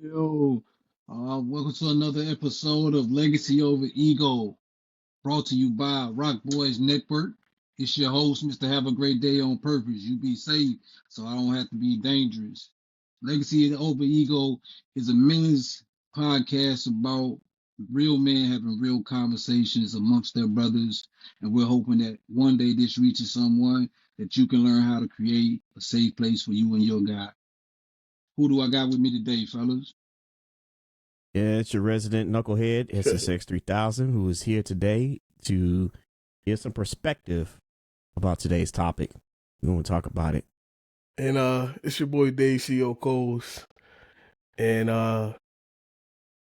Yo, welcome to another episode of Legacy Over Ego, brought to you by Rock Boys Network. It's your host, Mr. Have a Great Day on Purpose. You be safe, so I don't have to be dangerous. Legacy Over Ego is a men's podcast about real men having real conversations amongst their brothers, and we're hoping that one day this reaches someone that you can learn how to create a safe place for you and your guy. Who do I got with me today, fellas? Yeah, it's your resident knucklehead, SSX3000, who is here today to give some perspective about today's topic. We're going to talk about it. And it's your boy Dave CO Coles. And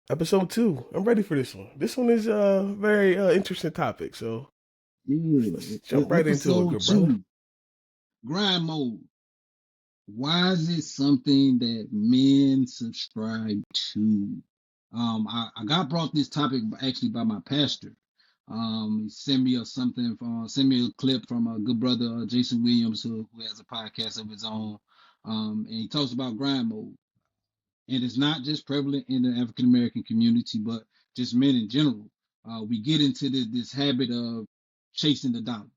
episode 2. I'm ready for this one. This one is a very interesting topic. So Yeah, let's jump right into it, good brother. Grind mode. Why is it something that men subscribe to? I got brought this topic actually by my pastor. He sent me sent me a clip from a good brother Jason Williams, who has a podcast of his own. And he talks about grind mode, and it's not just prevalent in the African American community, but just men in general. We get into this habit of chasing the dollar,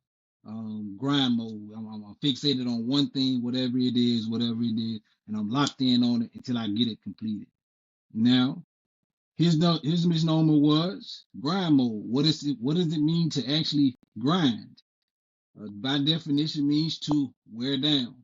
grind mode. I'm fixated on one thing, whatever it is, and I'm locked in on it until I get it completed. Now, his misnomer was grind mode. What is it? What does it mean to actually grind? By definition, means to wear down.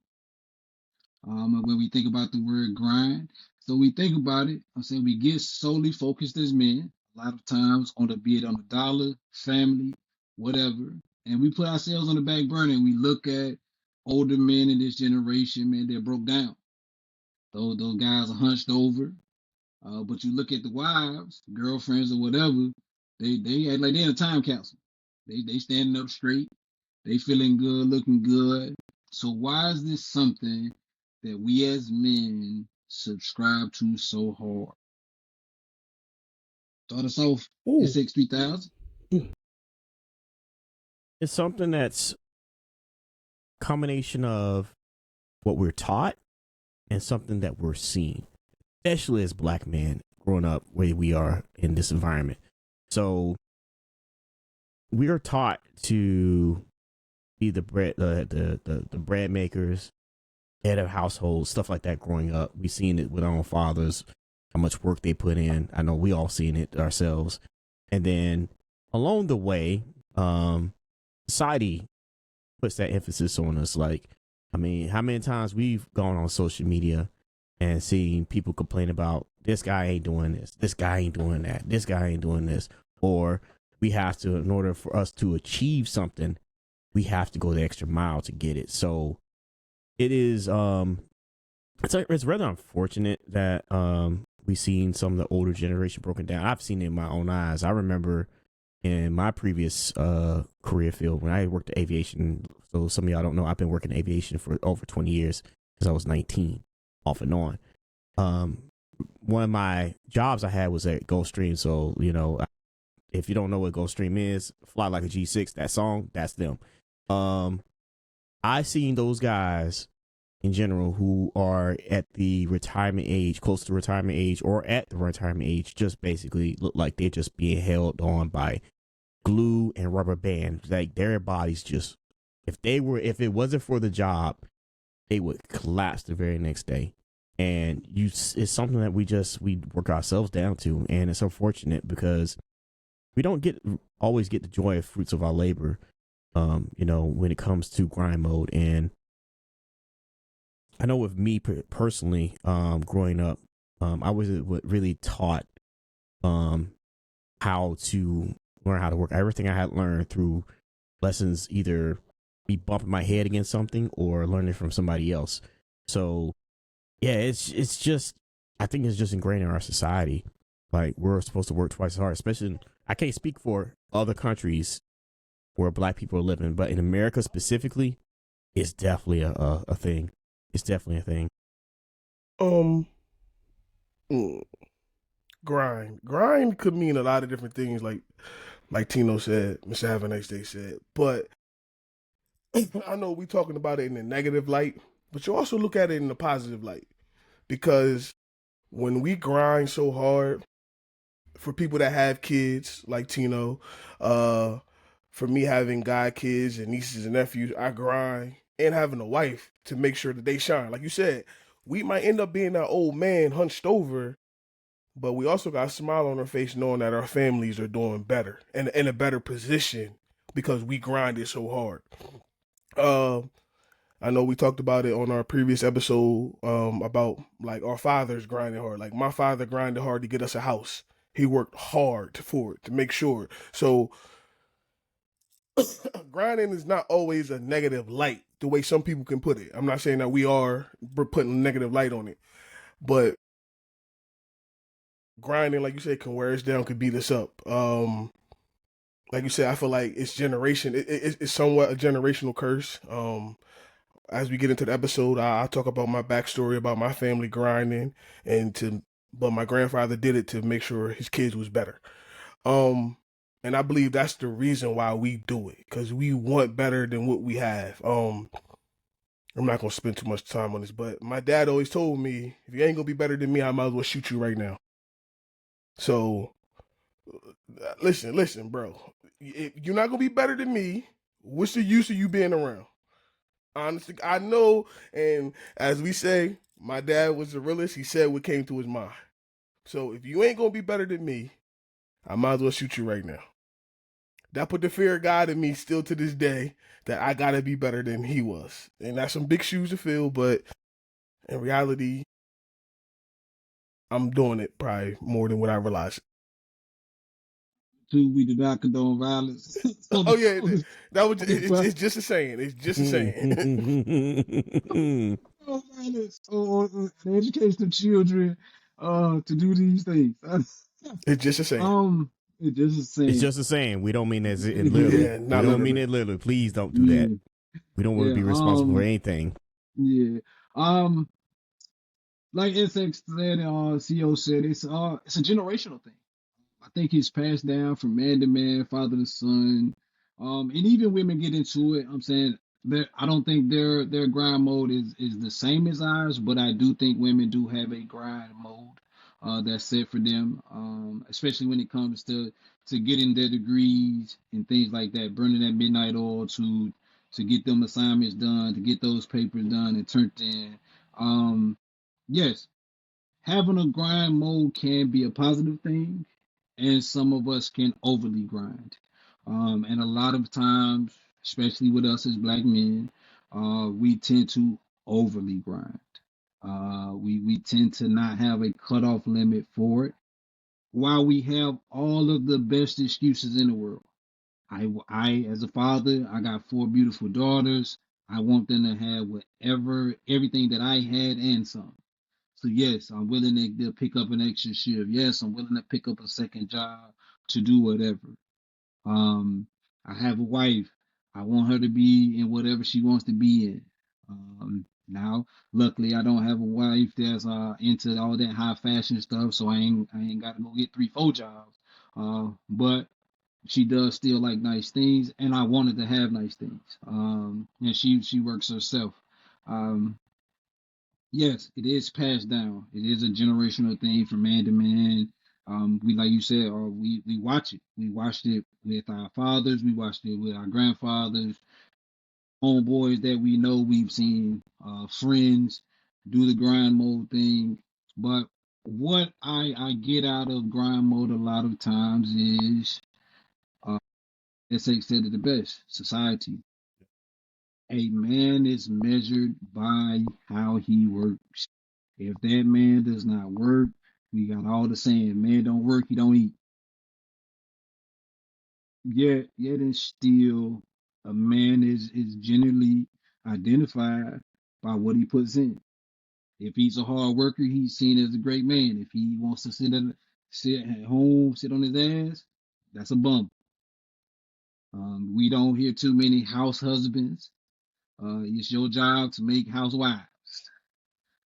And when we think about the word grind, so we think about it, I'm saying we get solely focused as men, a lot of times on be it on the dollar, family, whatever, and we put ourselves on the back burner and we look at older men in this generation, man, they're broke down. Those guys are hunched over. But you look at the wives, girlfriends, or whatever, they act like they're in a time capsule. They standing up straight, they feeling good, looking good. So why is this something that we as men subscribe to so hard? Start us off at 6-3000. It's something that's a combination of what we're taught and something that we're seeing, especially as black men growing up where we are in this environment. So we are taught to be the bread makers, head of households, stuff like that growing up. We've seen it with our own fathers, how much work they put in. I know we all seen it ourselves. And then along the way, society puts that emphasis on us. Like, I mean, how many times we've gone on social media and seen people complain about this guy ain't doing this guy ain't doing that, this guy ain't doing this, or we have to, in order for us to achieve something, we have to go the extra mile to get it. So it is, it's rather unfortunate that we've seen some of the older generation broken down. I've seen it in my own eyes. I remember in my previous career field when I worked at aviation. So some of y'all don't know, I've been working in aviation for over 20 years because I was 19, off and on. One of my jobs I had was at Gulfstream. So, you know, if you don't know what Gulfstream is, Fly Like a G6, that song, that's them. I seen those guys in general who are at the retirement age, close to retirement age, or at the retirement age, just basically look like they're just being held on by glue and rubber bands. Like their bodies just, if it wasn't for the job, they would collapse the very next day. And it's something that we work ourselves down to, and it's unfortunate because we don't always get the joy of fruits of our labor. You know, when it comes to grind mode. And I know with me personally, growing up, I was really taught how to learn how to work. Everything I had learned through lessons, either me bumping my head against something or learning from somebody else. So yeah, it's just, I think it's just ingrained in our society. Like we're supposed to work twice as hard, especially I can't speak for other countries where black people are living, but in America specifically, it's definitely a thing. It's definitely a thing. Grind could mean a lot of different things, like Tino said, Mr. Have a Nice Day said. But I know we talking about it in a negative light, but you also look at it in a positive light, because when we grind so hard, for people that have kids like Tino, for me having guy kids and nieces and nephews, I grind, and having a wife to make sure that they shine. Like you said, we might end up being that old man hunched over, but we also got a smile on our face knowing that our families are doing better and in a better position because we grinded so hard. Uh, I know we talked about it on our previous episode about like our fathers grinding hard. Like my father grinded hard to get us a house. He worked hard for it to make sure. So grinding is not always a negative light the way some people can put it. I'm not saying that we're putting a negative light on it, but grinding, like you said, can wear us down, could beat us up. Like you said, I feel like it's generation. It's somewhat a generational curse. As we get into the episode, I talk about my backstory about my family grinding, but my grandfather did it to make sure his kids was better. And I believe that's the reason why we do it, because we want better than what we have. I'm not gonna spend too much time on this, but my dad always told me, if you ain't gonna be better than me, I might as well shoot you right now. So listen, bro. If you're not gonna be better than me, what's the use of you being around? Honestly, I know, and as we say, my dad was the realest. He said what came to his mind. So if you ain't gonna be better than me, I might as well shoot you right now. That put the fear of God in me still to this day that I gotta be better than he was. And that's some big shoes to fill, but in reality, I'm doing it probably more than what I realized. Two, we do not condone violence. Oh yeah, that was Condone it's just a saying. It's just a saying. violence or the education of children to do these things. It's just a saying. It just is saying. It's just a saying. We don't mean it literally. Yeah, We not don't literally. mean it literally. Please don't do that. We don't want to be responsible for anything. Yeah. Like SX said, CO said, it's a generational thing. I think it's passed down from man to man, father to son. And even women get into it. I'm saying that I don't think their grind mode is the same as ours, but I do think women do have a grind mode that's set for them. Especially when it comes to getting their degrees and things like that, burning that midnight oil to get them assignments done, to get those papers done and turned in. Yes, having a grind mode can be a positive thing, and some of us can overly grind. And a lot of times, especially with us as black men, we tend to overly grind. We tend to not have a cutoff limit for it. While we have all of the best excuses in the world, as a father, I got four beautiful daughters. I want them to have everything that I had and some. So yes, I'm willing to pick up an extra shift. Yes, I'm willing to pick up a second job to do whatever. Um, I have a wife. I want her to be in whatever she wants to be in. Now, luckily, I don't have a wife that's into all that high fashion stuff, so I ain't got to go get 3, 4 jobs. But she does still like nice things, and I wanted to have nice things. And she works herself. Um, Yes, it is passed down. It is a generational thing from man to man. We, like you said, or we watch it. We watched it with our fathers. We watched it with our grandfathers, homeboys that we know. We've seen friends do the grind mode thing. But what I get out of grind mode a lot of times is, as they said it the best, society. A man is measured by how he works. If that man does not work, we got all the saying, man don't work, he don't eat. Yet and still, a man is generally identified by what he puts in. If he's a hard worker, he's seen as a great man. If he wants to sit at home, sit on his ass, that's a bum. We don't hear too many house husbands. It's your job to make housewives.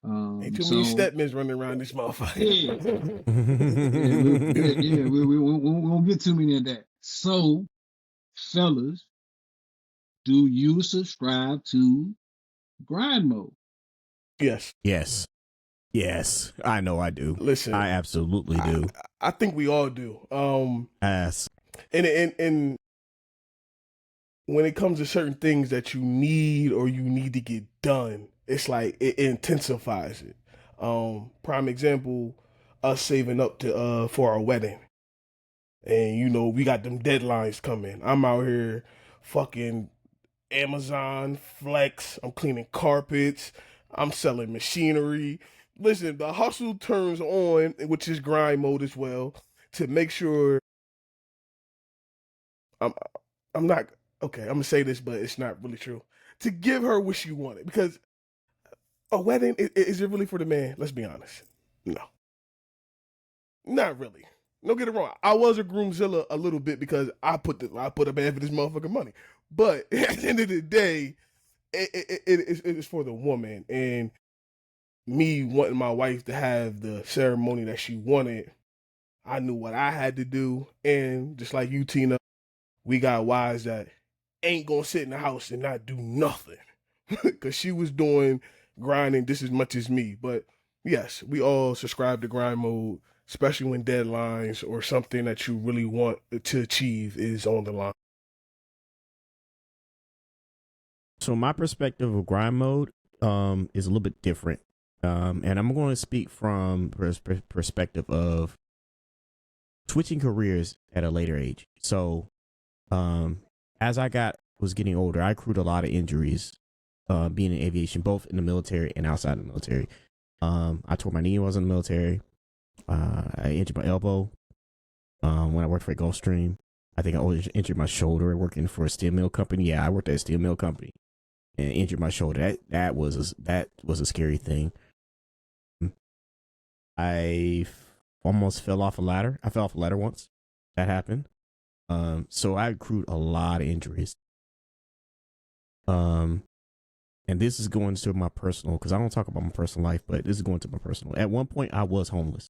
Ain't too many So stepmans running around this motherfucker. we won't get too many of that. So, fellas, do you subscribe to grind mode? Yes. Yes. Yes, I know I do. Listen, I absolutely do. I think we all do. Yes. And when it comes to certain things that you need or you need to get done, it's like it intensifies it. Prime example, us saving up to for our wedding. And you know, we got them deadlines coming. I'm out here fucking Amazon Flex. I'm cleaning carpets. I'm selling machinery. Listen, the hustle turns on, which is grind mode as well, to make sure I'm I'm not okay, I'm gonna say this, but it's not really true. To give her what she wanted. Because a wedding, is it really for the man? Let's be honest. No. Not really. Don't get it wrong. I was a groomzilla a little bit because I put a band for this motherfucking money. But at the end of the day, it's for the woman. And me wanting my wife to have the ceremony that she wanted, I knew what I had to do. And just like you, Tina, we got wives that ain't gonna sit in the house and not do nothing. Because she was doing grinding just as much as me. But yes, we all subscribe to grind mode, especially when deadlines or something that you really want to achieve is on the line. So my perspective of grind mode is a little bit different. And I'm going to speak from perspective of switching careers at a later age. So as I was getting older, I accrued a lot of injuries being in aviation, both in the military and outside the military. I tore my knee when I was in the military. I injured my elbow when I worked for Gulfstream. I think I injured my shoulder working for a steel mill company. Yeah, I worked at a steel mill company and injured my shoulder. That was a scary thing. I almost fell off a ladder. I fell off a ladder once. That happened. So I accrued a lot of injuries. And this is going to my personal, because I don't talk about my personal life, but this is going to my personal. At one point, I was homeless.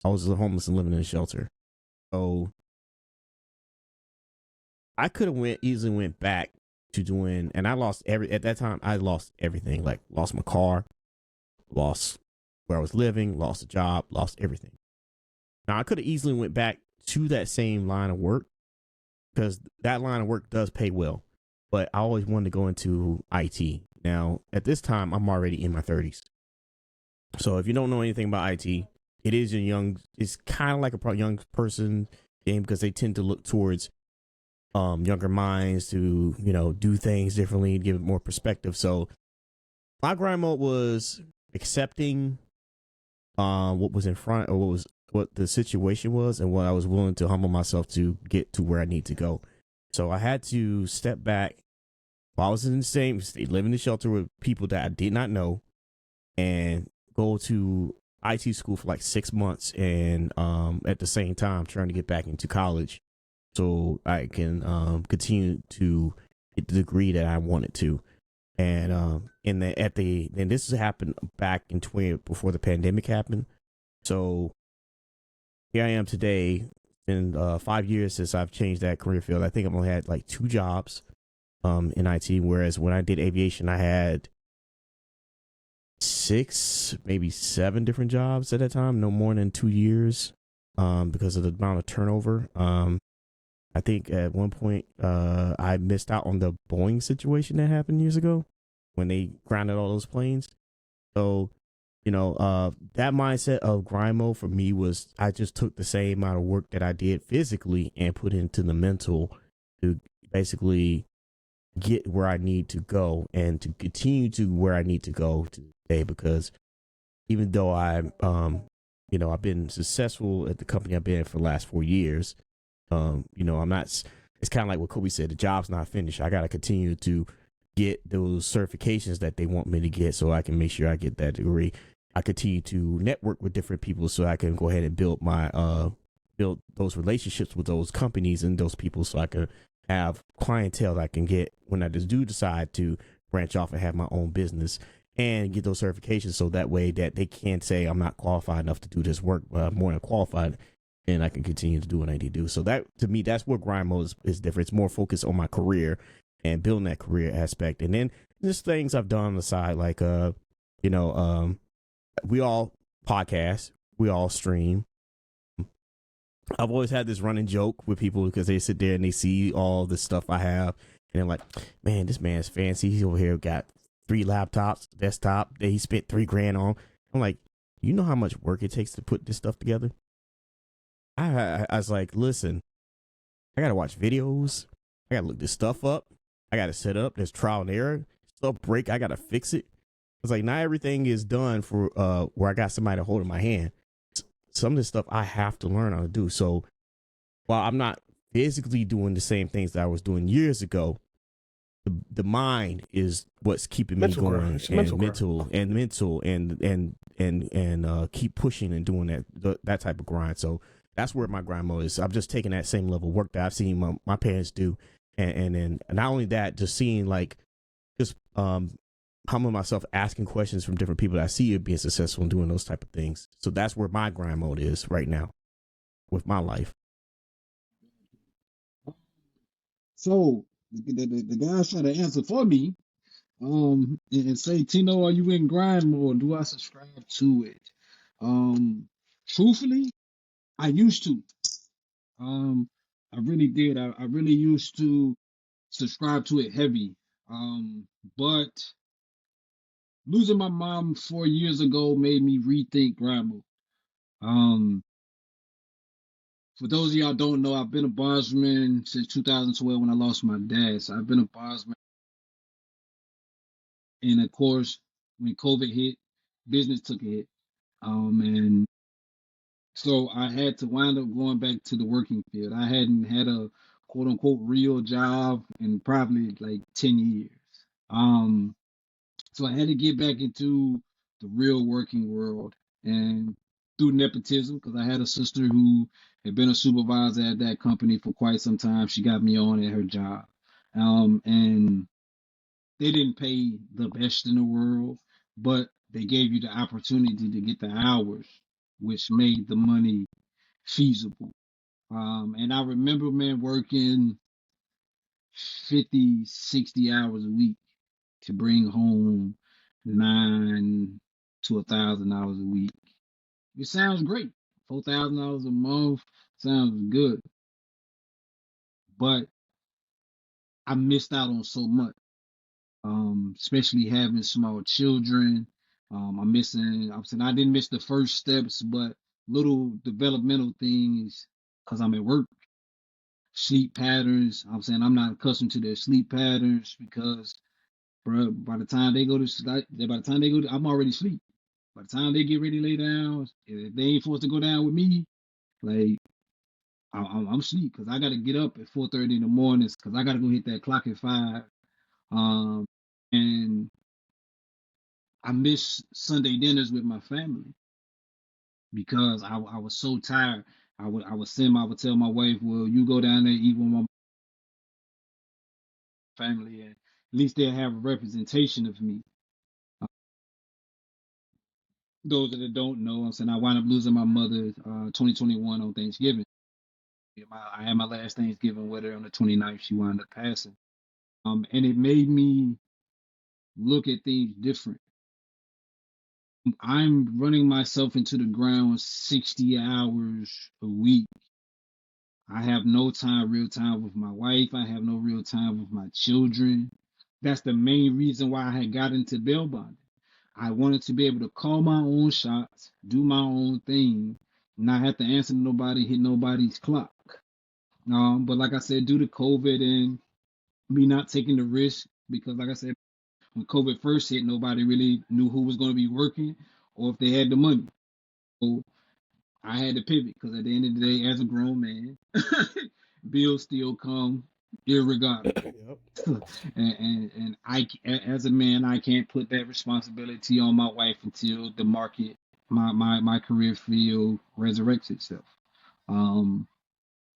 I was homeless and living in a shelter. So I could have easily went back to doing, and I lost at that time, I lost everything. Like lost my car, lost where I was living, lost a job, lost everything. Now I could have easily went back to that same line of work because that line of work does pay well. But I always wanted to go into IT. Now, at this time, I'm already in my 30s. So if you don't know anything about IT, it's kind of like a young person game because they tend to look towards younger minds to, do things differently, give it more perspective. So my grind mode was accepting what was in front, or what the situation was, and what I was willing to humble myself to get to where I need to go. So I had to step back while I was in the same state, living in the shelter with people that I did not know, and go to IT school for like 6 months, and at the same time trying to get back into college so I can continue to get the degree that I wanted to. And and this happened back in before the pandemic happened. So here I am today. It's been 5 years since I've changed that career field. I think I've only had like 2 jobs in IT, whereas when I did aviation, I had 6, maybe 7 different jobs at that time, no more than 2 years, because of the amount of turnover. I think at one point I missed out on the Boeing situation that happened years ago when they grounded all those planes. So, that mindset of grind mode for me was I just took the same amount of work that I did physically and put into the mental to basically get where I need to go and to continue to where I need to go today. Because even though I've been successful at the company I've been for the last 4 years, I'm not, it's kind of like what Kobe said, the job's not finished. I got to continue to get those certifications that they want me to get so I can make sure I get that degree. I continue to network with different people so I can go ahead and build those relationships with those companies and those people so I can have clientele that I can get when I just do decide to branch off and have my own business and get those certifications so that way that they can't say I'm not qualified enough to do this work, but I'm more than qualified and I can continue to do what I need to do. So that, to me, that's where grind mode is different. It's more focused on my career and building that career aspect. And then just things I've done on the side, like, we all podcast, we all stream. I've always had this running joke with people because they sit there and they see all the stuff I have, and they're like, "Man, this man's fancy. He's over here got 3 laptops, desktop that he spent $3,000 on." I'm like, you know how much work it takes to put this stuff together? I was like, listen, I gotta watch videos, I gotta look this stuff up, I gotta set up. There's trial and error. Stuff break, I gotta fix it. It's like not everything is done for where I got somebody to hold in my hand. Some of this stuff I have to learn how to do. So while I'm not physically doing the same things that I was doing years ago, the mind is what's keeping me going, and mental and keep pushing and doing that type of grind. So that's where my grind mode is. I'm just taking that same level of work that I've seen my parents do, and then not only that, just seeing like just humbling myself, asking questions from different people that I see being successful and doing those type of things. So that's where my grind mode is right now with my life. So the guys try to answer for me, and say, Tino, are you in grind mode? Do I subscribe to it? Truthfully, I used to. I really did. I really used to subscribe to it heavy. But losing my mom 4 years ago made me rethink grind mode. Um, for those of y'all don't know, I've been a bondsman since 2012 when I lost my dad. So I've been a bondsman. And of course, when COVID hit, business took a hit. And so I had to wind up going back to the working field. I hadn't had a quote unquote real job in probably like 10 years. Um, so I had to get back into the real working world, and through nepotism, because I had a sister who had been a supervisor at that company for quite some time. She got me on at her job. And they didn't pay the best in the world, but they gave you the opportunity to get the hours, which made the money feasible. And I remember, man, working 50, 60 hours a week to bring home nine to $1,000 a week. It sounds great. $4,000 a month sounds good, but I missed out on so much. Especially having small children. I'm saying I didn't miss the first steps, but little developmental things because I'm at work. Sleep patterns. I'm saying I'm not accustomed to their sleep patterns because, bro, by the time they go to sleep, I'm already asleep. By the time they get ready to lay down, if they ain't forced to go down with me, like I'm asleep because I got to get up at 4:30 in the mornings because I got to go hit that clock at 5. And I miss Sunday dinners with my family because I was so tired. I would tell my wife, well, you go down there eat with my family, and at least they'll have a representation of me. Uh, those that don't know, I'm saying I wound up losing my mother 2021 on Thanksgiving. I had my last Thanksgiving with her on the 29th. She wound up passing. And it made me look at things different. I'm running myself into the ground 60 hours a week. I have no time, real time with my wife. I have no real time with my children. That's the main reason why I had got into bail bonding. I wanted to be able to call my own shots, do my own thing, not have to answer to nobody, hit nobody's clock. But like I said, due to COVID and me not taking the risk, because like I said, when COVID first hit, nobody really knew who was going to be working or if they had the money. So I had to pivot because at the end of the day, as a grown man, bills still come irregardless. Yep. And as a man, I can't put that responsibility on my wife until the market, my career field resurrects itself. Um,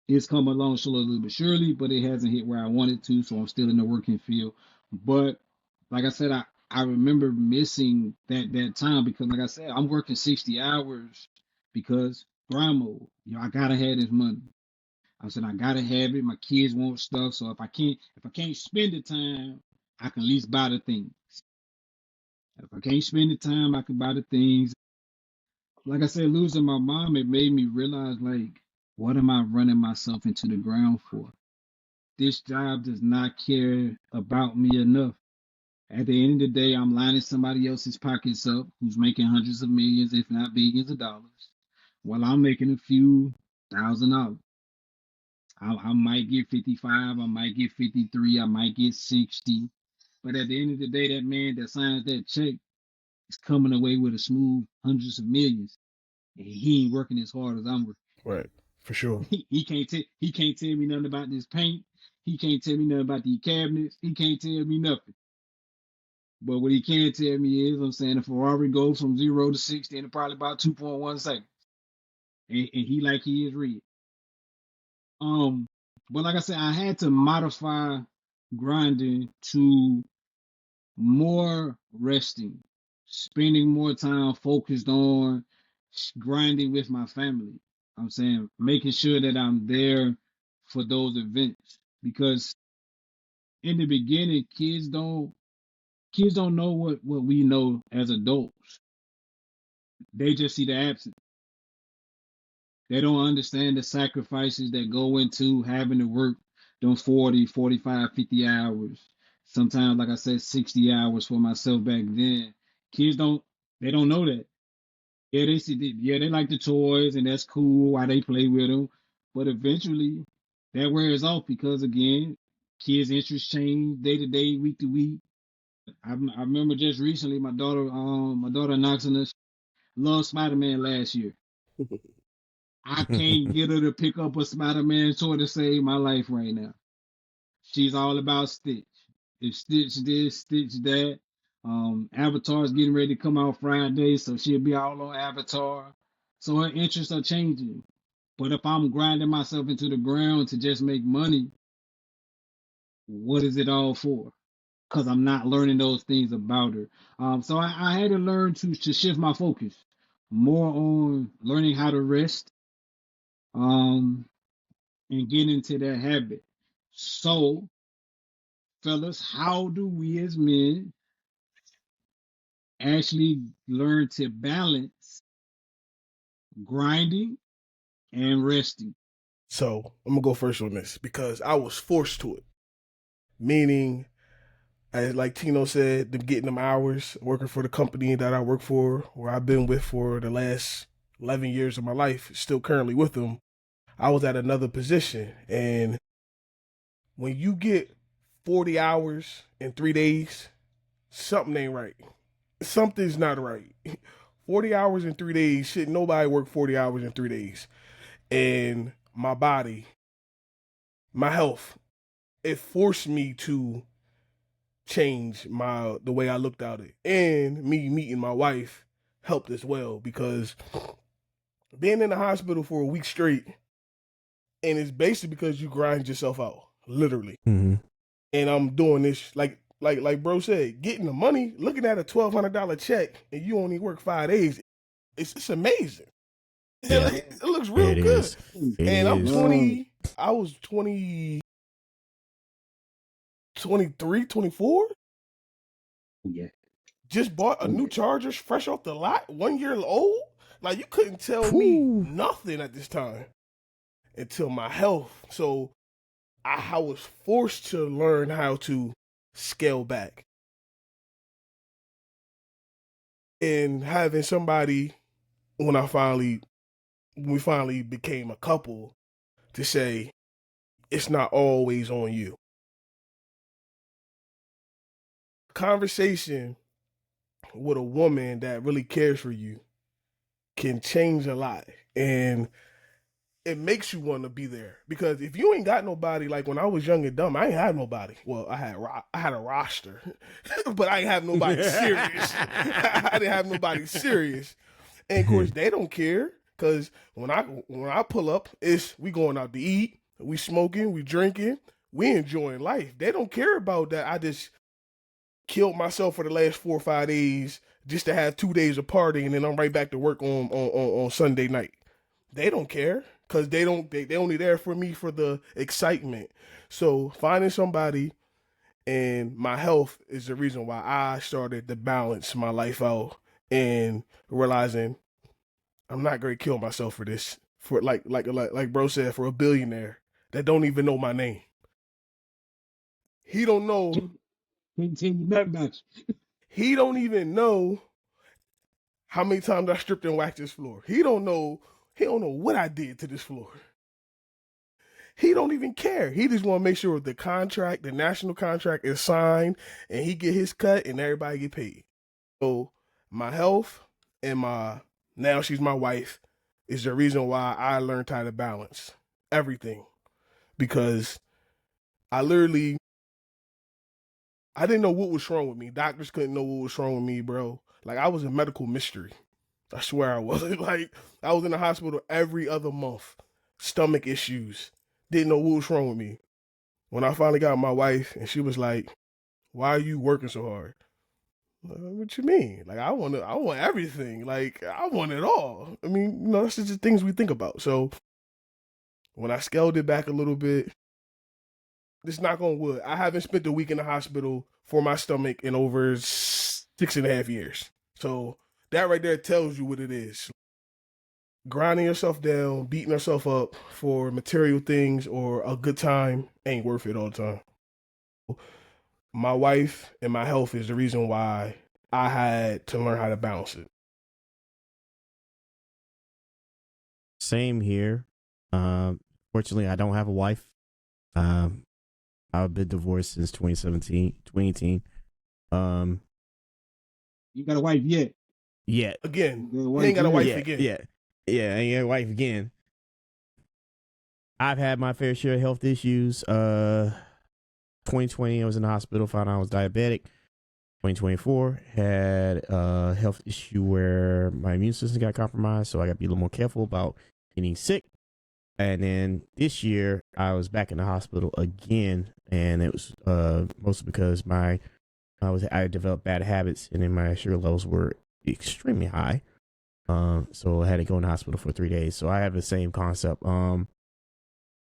it's come along slowly but surely, but it hasn't hit where I wanted to, so I'm still in the working field. But like I said, I remember missing that time because, like I said, I'm working 60 hours because grind mode. I gotta have this money. I said I gotta have it. My kids want stuff, so if I can't spend the time, I can at least buy the things. If I can't spend the time, I can buy the things. like I said, losing my mom, it made me realize, like, what am I running myself into the ground for? This job does not care about me enough. At the end of the day, I'm lining somebody else's pockets up who's making hundreds of millions, if not billions of dollars, while I'm making a few $1,000. I might get 55, I might get 53, I might get 60. But at the end of the day, that man that signs that check is coming away with a smooth hundreds of millions. And he ain't working as hard as I'm working. Right. For sure. He can't tell me nothing about this paint. He can't tell me nothing about these cabinets. He can't tell me nothing. But what he can tell me is, I'm saying, a Ferrari goes from 0 to 60 in probably about 2.1 seconds. And he like he is real. But like I said, I had to modify grinding to more resting, spending more time focused on grinding with my family. I'm saying making sure that I'm there for those events because in the beginning, kids don't know what we know as adults. They just see the absence. They don't understand the sacrifices that go into having to work them 40, 45, 50 hours. Sometimes, like I said, 60 hours for myself back then. Kids they don't know that. Yeah, they like the toys and that's cool why they play with them. But eventually that wears off because again, kids' interests change day to day, week to week. I remember just recently my daughter Knoxon loved Spider-Man last year. I can't get her to pick up a Spider-Man toy to save my life right now. She's all about Stitch. If Stitch this, Stitch that. Avatar's getting ready to come out Friday, so she'll be all on Avatar. So her interests are changing. But if I'm grinding myself into the ground to just make money, what is it all for? Because I'm not learning those things about her. So I had to learn to shift my focus more on learning how to rest, um, and get into that habit. So, fellas, how do we as men actually learn to balance grinding and resting? So I'm gonna go first on this because I was forced to it. Meaning, as like Tino said, them getting them hours working for the company that I work for, where I've been with for the last 11 years of my life, still currently with them. I was at another position, and when you get 40 hours in 3 days, something ain't right. Something's not right. 40 hours in 3 days, shit, nobody worked 40 hours in 3 days. And my body, my health, it forced me to change the way I looked at it. And me meeting my wife helped as well because being in the hospital for a week straight, and it's basically because you grind yourself out, literally. Mm-hmm. And I'm doing this like bro said, getting the money, looking at a $1,200 check, and you only work 5 days. It's amazing. Yeah. It looks real It good. is. It And I'm is. 20. I was 20, 23, 24. Yeah. Just bought a new Charger fresh off the lot, 1 year old. Like you couldn't tell me Whew. nothing at this time until my health. So I was forced to learn how to scale back. And having somebody when we finally became a couple to say it's not always on you. Conversation with a woman that really cares for you can change a lot, and it makes you want to be there because if you ain't got nobody, like when I was young and dumb, I ain't had nobody. Well, I had a roster, but I ain't have nobody serious. I didn't have nobody serious, and of course they don't care because when I pull up, we going out to eat, we smoking, we drinking, we enjoying life. They don't care about that. I just killed myself for the last 4 or 5 days just to have 2 days of partying, and then I'm right back to work on Sunday night. They don't care because they only there for me for the excitement. So finding somebody and my health is the reason why I started to balance my life out and realizing I'm not going to kill myself for this. For like bro said, for a billionaire that don't even know my name. He don't know. Can't tell you nothing about you. He don't even know how many times I stripped and waxed this floor. He don't know what I did to this floor. He don't even care. He just want to make sure the contract, the national contract, is signed and he get his cut and everybody get paid. So my health and now she's my wife is the reason why I learned how to balance everything. Because I didn't know what was wrong with me. Doctors couldn't know what was wrong with me, bro. Like, I was a medical mystery. I swear I was. Like, I was in the hospital every other month. Stomach issues. Didn't know what was wrong with me. When I finally got my wife and she was like, why are you working so hard? What you mean? Like, I want everything. Like, I want it all. I mean, that's just the things we think about. So when I scaled it back a little bit, just knock on wood, I haven't spent a week in the hospital for my stomach in over 6.5 years. So that right there tells you what it is. Grinding yourself down, beating yourself up for material things or a good time ain't worth it all the time. My wife and my health is the reason why I had to learn how to balance it. Same here. Fortunately, I don't have a wife. I've been divorced since 2018. You got a wife yet? Yeah. Again, you ain't got a wife again. Yeah, I ain't got a wife again. I've had my fair share of health issues. 2020, I was in the hospital, found out I was diabetic. 2024, had a health issue where my immune system got compromised, so I got to be a little more careful about getting sick. And then this year, I was back in the hospital again, and it was mostly because I developed bad habits, and then my sugar levels were extremely high. So I had to go in the hospital for 3 days. So I have the same concept.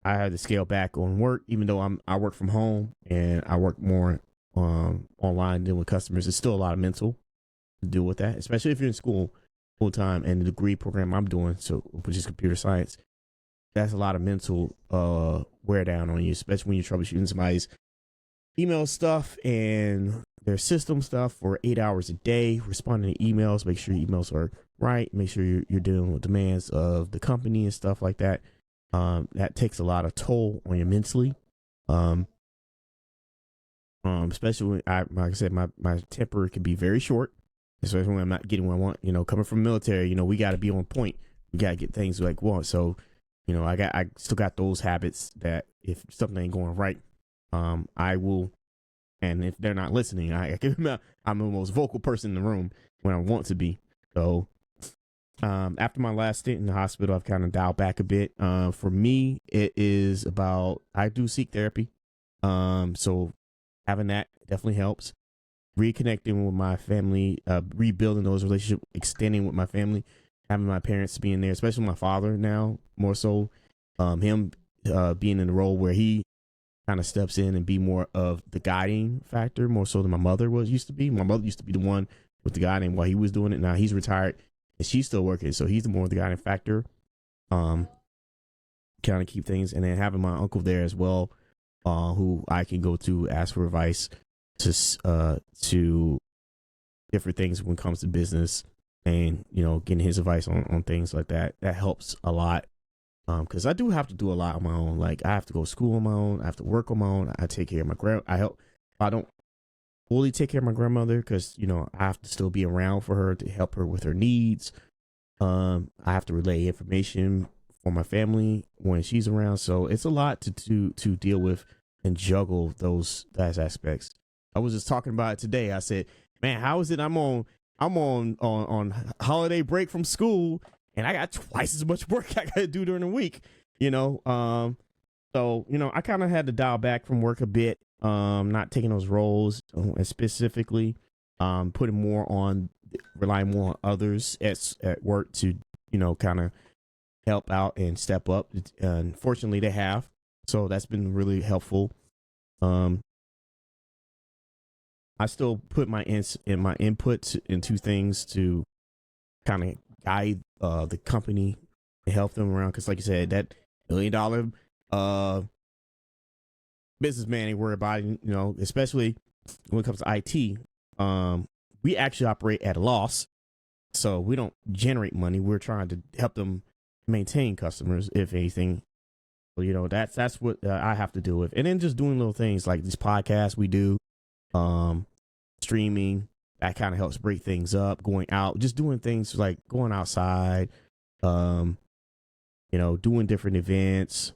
I had to scale back on work, even though I work from home and I work more online dealing with customers. It's still a lot of mental to deal with that, especially if you're in school full time and the degree program I'm doing, which is computer science. That's a lot of mental wear down on you, especially when you're troubleshooting somebody's email stuff and their system stuff for 8 hours a day, responding to emails, make sure your emails are right, make sure you're dealing with demands of the company and stuff like that. That takes a lot of toll on you mentally. Especially when like I said, my temper can be very short, especially when I'm not getting what I want. Coming from military, we got to be on point. We got to get things like we want. So, I still got those habits that if something ain't going right, I will. And if they're not listening, I'm the most vocal person in the room when I want to be. So, after my last stint in the hospital, I've kind of dialed back a bit. For me, it is about, I do seek therapy. So having that definitely helps. Reconnecting with my family, rebuilding those relationships, extending with my family, having my parents being there, especially my father now, more so. Him being in the role where he kind of steps in and be more of the guiding factor, more so than my mother used to be. My mother used to be the one with the guiding while he was doing it. Now he's retired and she's still working, so he's the more of the guiding factor. Kind of keep things, and then having my uncle there as well, who I can go to ask for advice to different things when it comes to business, and getting his advice on things like that. That helps a lot. Because I do have to do a lot on my own. Like, I have to go to school on my own. I have to work on my own. I take care of I don't fully take care of my grandmother because, I have to still be around for her to help her with her needs. I have to relay information for my family when she's around. So it's a lot to deal with and juggle those aspects. I was just talking about it today. I said, man, how is it I'm on holiday break from school and I got twice as much work I got to do during the week, So, I kind of had to dial back from work a bit, not taking those roles, and specifically relying more on others at work to, kind of help out and step up. Unfortunately, they have. So that's been really helpful. I still put my input into things to kind of guide the company and help them around. Because like you said, that $1 million businessman ain't worried about it, you know, especially when it comes to IT. We actually operate at a loss, so we don't generate money. We're trying to help them maintain customers, if anything. So, you know, that's what I have to deal with. And then just doing little things like these podcasts we do, streaming, that kind of helps break things up, going out, just doing things like going outside, you know, doing different events,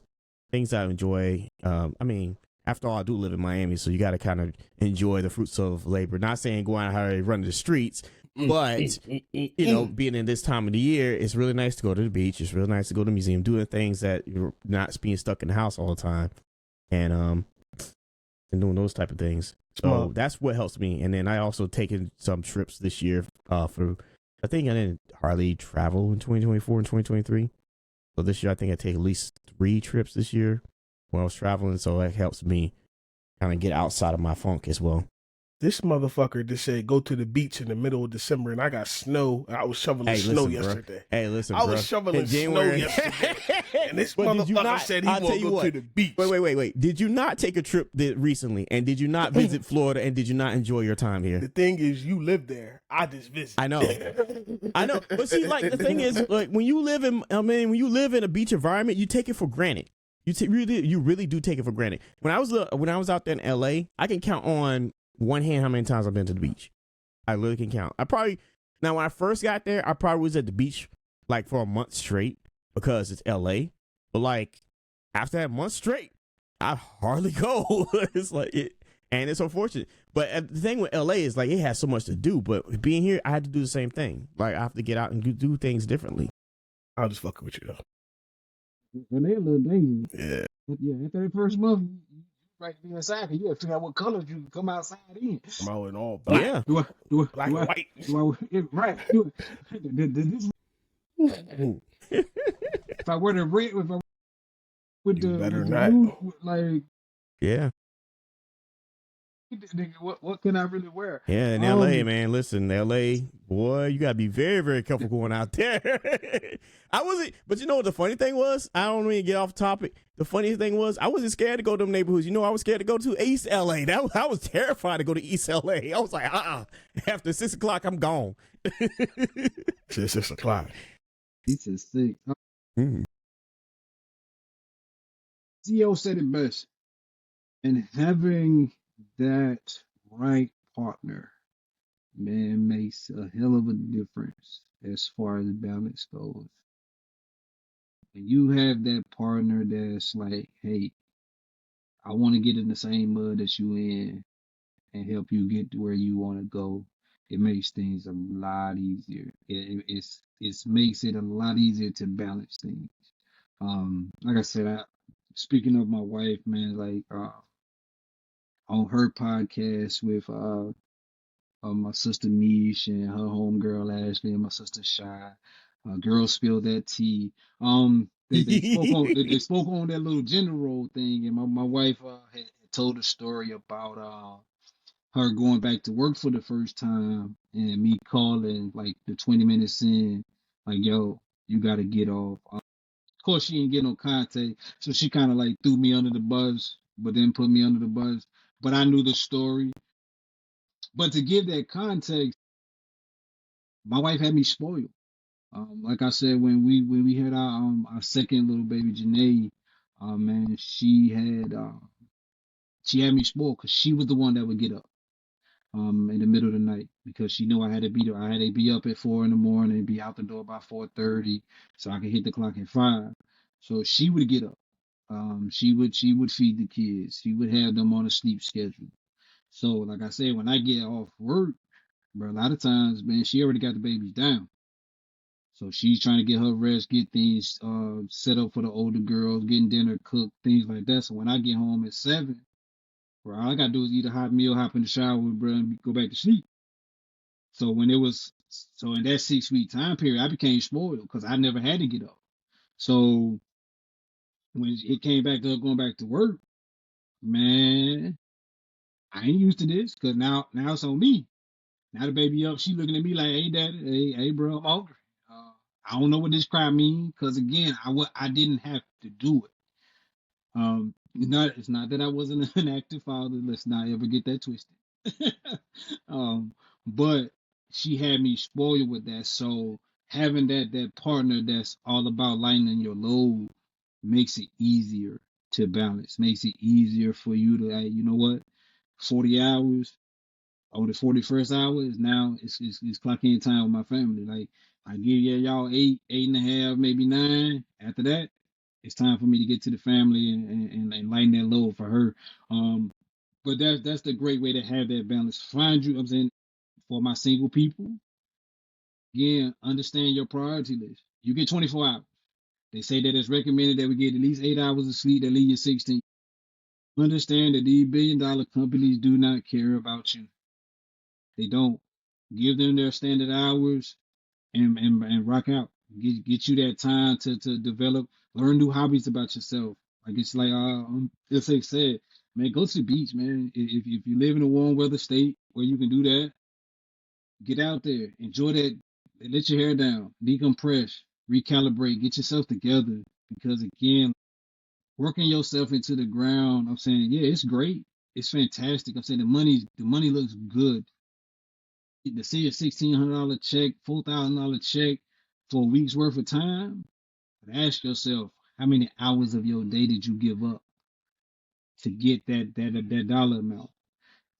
things I enjoy. I mean, after all, I do live in Miami, so you got to kind of enjoy the fruits of labor. Not saying go out here and run the streets, but, you know, being in this time of the year, it's really nice to go to the beach. It's really nice to go to the museum, doing things that you're not being stuck in the house all the time, and doing those type of things. So that's what helps me. And then I also taken some trips this year for, I think I didn't hardly travel in 2024 and 2023. So this year, I think I take at least 3 trips this year when I was traveling. So that helps me kind of get outside of my funk as well. This motherfucker just said go to the beach in the middle of December, and I got snow. I was shoveling snow yesterday. Hey, listen, I was shoveling snow yesterday, and this motherfucker said he want to go to the beach. Wait. Did you not take a trip recently, and did you not visit Florida, and did you not enjoy your time here? The thing is, you live there. I just visit. I know. But see, like the thing is, like when you live in a beach environment, you take it for granted. You really do take it for granted. When I was out there in LA, I can count on one hand how many times I've been to the beach. I literally can count. Now when I first got there, I probably was at the beach like for a month straight because it's LA. But like after that month straight, I hardly go. It's like it, and it's unfortunate. But the thing with LA is like it has so much to do. But being here, I had to do the same thing. Like I have to get out and do things differently. I'll just fuck with you though. And they're a little dangerous. Yeah. After the first month, right to be inside, you gotta figure out what colors you can come outside in. I'm out in all black. Yeah. Black and white. Right. If I wear the red, with You the better with not. the blue, like, Yeah. what can I really wear? Yeah, in LA, man. Listen, LA, boy, you gotta be very, very careful going out there. But you know what the funny thing was? I don't really get off topic. The funniest thing was I wasn't scared to go to them neighborhoods. You know, I was scared to go to East LA. I was terrified to go to East LA. I was like, after 6 o'clock, I'm gone. It's 6 o'clock. He said 6. Mm. CEO said it best. And having that right partner, man, makes a hell of a difference as far as balance goes. When you have that partner that's like, hey, I want to get in the same mud that you in and help you get to where you want to go, it makes things a lot easier. It makes it a lot easier to balance things. Like I said, speaking of my wife, man, like on her podcast with my sister Mish and her homegirl Ashley and my sister Shy, girls spill that tea. They spoke on that little gender role thing, and my wife had told a story about her going back to work for the first time and me calling like the 20 minutes in, like, yo, you got to get off. Of course, she didn't get no contact, so she kind of like threw me under the bus, but then put me under the bus. But I knew the story. But to give that context, my wife had me spoiled. Like I said, when we had our second little baby, Janae, man, she had me spoiled because she was the one that would get up in the middle of the night because she knew I had to be there. I had to be up at 4 a.m, be out the door by 4:30, so I could hit the clock at 5. So she would get up. She would feed the kids. She would have them on a sleep schedule. So like I said, when I get off work, bro, a lot of times, man, she already got the babies down. So she's trying to get her rest, get things set up for the older girls, getting dinner cooked, things like that. So when I get home at 7, bro, all I gotta do is eat a hot meal, hop in the shower, bro, and go back to sleep. So in that 6-week time period, I became spoiled because I never had to get up. So when it came back to her going back to work, man, I ain't used to this because now it's on me. Now the baby up, she looking at me like, hey, daddy, hey, bro, I'm hungry. I don't know what this crap means because again, I didn't have to do it. It's not that I wasn't an active father. Let's not ever get that twisted. But she had me spoiled with that. So having that partner that's all about lightening your load makes it easier to balance. Makes it easier for you to, like, you know what, 40 hours or the 41st hour is now it's clock in time with my family. Like I give y'all 8.5, maybe 9. After that, it's time for me to get to the family and lighten that load for her. But that's the great way to have that balance. Find you, I'm saying, for my single people, again, understand your priority list. You get 24 hours. They say that it's recommended that we get at least 8 hours of sleep that leave you 16. Understand that these billion-dollar companies do not care about you. They don't. Give them their standard hours and rock out. Get you that time to develop, learn new hobbies about yourself. Like it's like just like said, man, go to the beach, man. If you live in a warm weather state where you can do that, get out there, enjoy that, let your hair down, decompress, recalibrate, get yourself together. Because again, working yourself into the ground, I'm saying, yeah, it's great, it's fantastic. I'm saying the money looks good. To see a $1,600 check, $4,000 check for a week's worth of time, but ask yourself, how many hours of your day did you give up to get that dollar amount?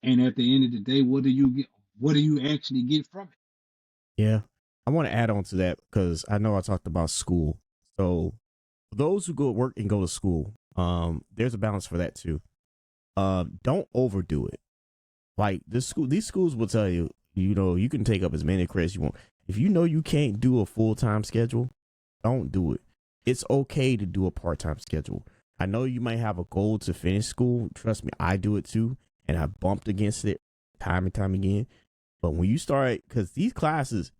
And at the end of the day, what do you get? What do you actually get from it? Yeah. I want to add on to that because I know I talked about school. So those who go to work and go to school, there's a balance for that too. Don't overdo it. Like these schools will tell you, you can take up as many credits you want. If you know you can't do a full-time schedule, don't do it. It's okay to do a part-time schedule. I know you might have a goal to finish school. Trust me, I do it too. And I bumped against it time and time again. But when you start, because these classes,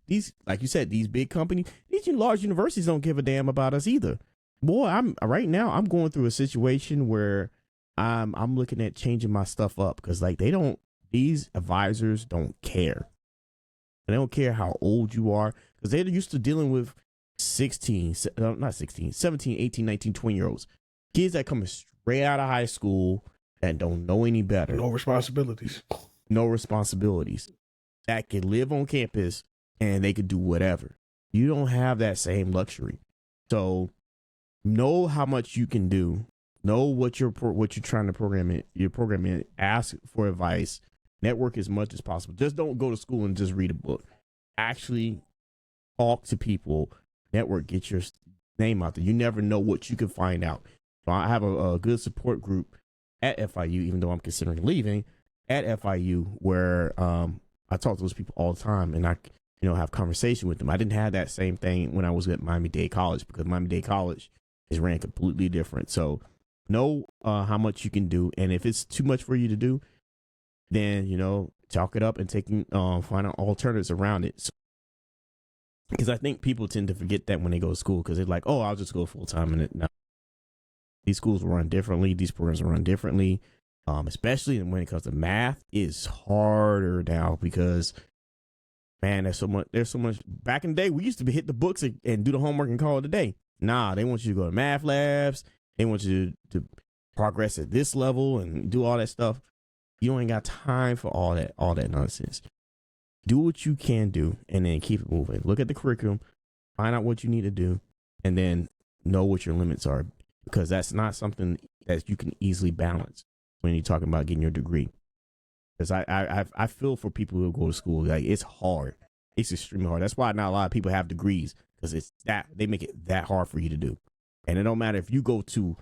like you said, these big companies, these large universities don't give a damn about us either. Boy, I'm going through a situation where I'm looking at changing my stuff up because like these advisors don't care. They don't care how old you are because they're used to dealing with 17, 18, 19, 20-year-olds. Kids that come straight out of high school and don't know any better. No responsibilities. That can live on campus and they could do whatever. You don't have that same luxury. So know how much you can do. Know what you're trying to program it. You're programming it. Ask for advice. Network as much as possible. Just don't go to school and just read a book. Actually talk to people. Network. Get your name out there. You never know what you can find out. So I have a good support group at FIU, even though I'm considering leaving, at FIU, where I talk to those people all the time and I have conversation with them. I didn't have that same thing when I was at Miami-Dade College because Miami-Dade College is ran completely different. So know how much you can do. And if it's too much for you to do, then, chalk it up and find out alternatives around it. So, because I think people tend to forget that when they go to school because they're like, oh, I'll just go full time. And no. These schools run differently. These programs run differently. Especially when it comes to math, it's harder now because, man, there's so much. Back in the day, we used to hit the books and do the homework and call it a day. Nah, they want you to go to math labs. They want you to progress at this level and do all that stuff. You ain't got time for all that nonsense. Do what you can do and then keep it moving. Look at the curriculum, find out what you need to do, and then know what your limits are because that's not something that you can easily balance when you're talking about getting your degree. Because I feel for people who go to school, like it's hard. It's extremely hard. That's why not a lot of people have degrees because they make it that hard for you to do. And it don't matter if you go to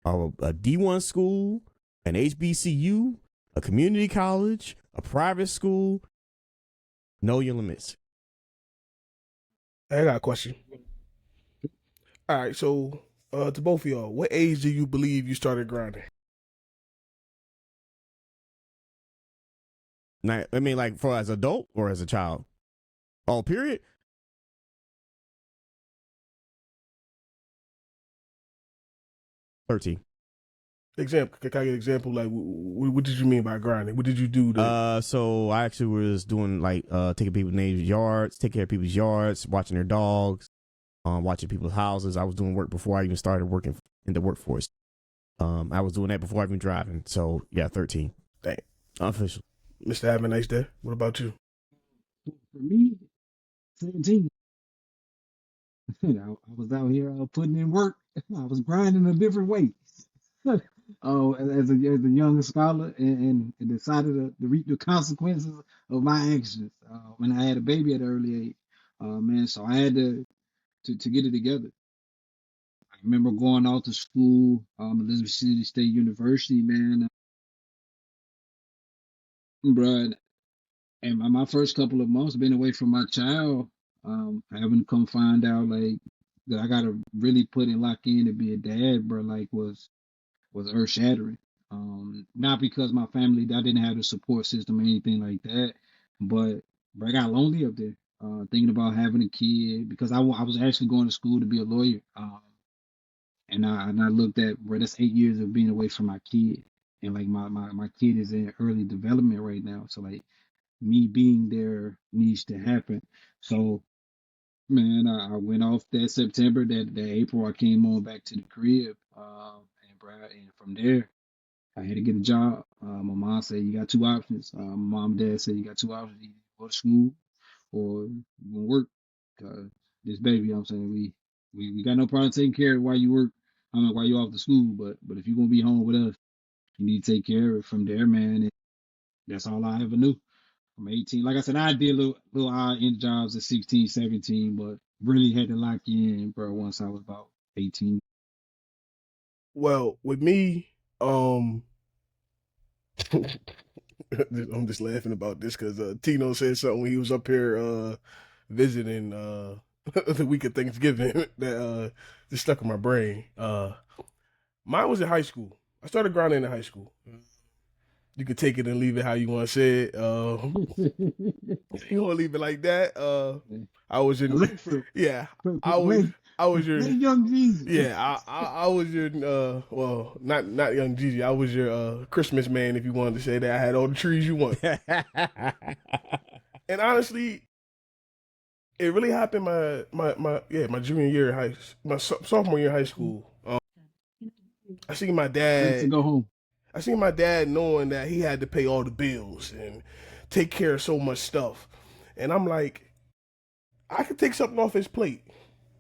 a D1 school, an HBCU, a community college, a private school. Know your limits. I got a question. All right, so to both of y'all, what age do you believe you started grinding? Now, I mean, like for as an adult or as a child? Oh, period. $13. Example. Can I get an example? Like, what did you mean by grinding? What did you do? So I actually was doing like taking people's neighbors' yards, taking care of people's yards, watching their dogs, watching people's houses. I was doing work before I even started working in the workforce. I was doing that before I even driving. So yeah, 13. Dang. Official. Mr. Have a nice day. What about you? For me, 17. I was out here putting in work. I was grinding a different way. Oh, as a young scholar, and decided to reap the consequences of my actions. When I had a baby at an early age, man, so I had to get it together. I remember going off to school, Elizabeth City State University, man, bruh, and my first couple of months being away from my child, having to come find out like that I gotta really put and lock in to be a dad, bro, like was earth shattering. Not because my family, I didn't have the support system or anything like that, but I got lonely up there, thinking about having a kid because I was actually going to school to be a lawyer. And I looked at where that's 8 years of being away from my kid, and like my kid is in early development right now, so like me being there needs to happen. So man, I went off that September, that April I came on back to the crib, and from there. I had to get a job. My mom said you got two options. My mom and dad said you got two options: you go to school or you gonna work. Cause this baby, you know what I'm saying, we got no problem taking care of while you work. I mean, while you off to school, but if you're gonna be home with us, you need to take care of it from there, man. And that's all I ever knew. From 18, like I said, I did little odd end jobs at 16, 17, but really had to lock in, bro, once I was about 18. Well, with me, I'm just laughing about this because Tino said something when he was up here visiting the week of Thanksgiving that just stuck in my brain. Mine was in high school. I started grinding in high school. You can take it and leave it how you want to say it. You want to leave it like that. I was in, yeah. I was, I was your young Jesus. yeah. I was your well, not young Gigi. I was your Christmas man, if you wanted to say that. I had all the trees you want. And honestly, it really happened my junior year in my sophomore year in high school. I seen my To dad. go home. I seen my dad knowing that he had to pay all the bills and take care of so much stuff, and I'm like, I could take something off his plate.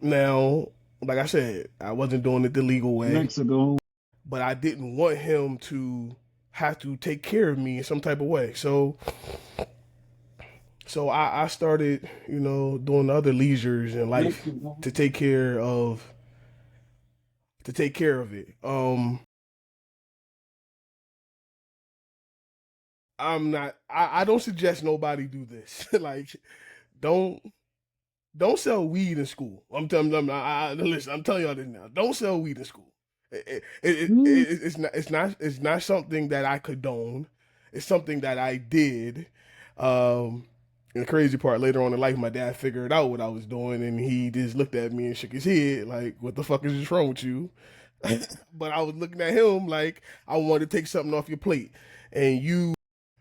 Now, like I said, I wasn't doing it the legal way, Mexico. but I didn't want him to have to take care of me in some type of way. So I started, doing the other leisures in life to take care of it. I don't suggest nobody do this. Like, don't sell weed in school. Listen, I'm telling y'all this now. Don't sell weed in school. It's not something that I condone. It's something that I did. And the crazy part, later on in life, my dad figured out what I was doing, and he just looked at me and shook his head like, "What the fuck is just wrong with you?" But I was looking at him like I wanted to take something off your plate, and you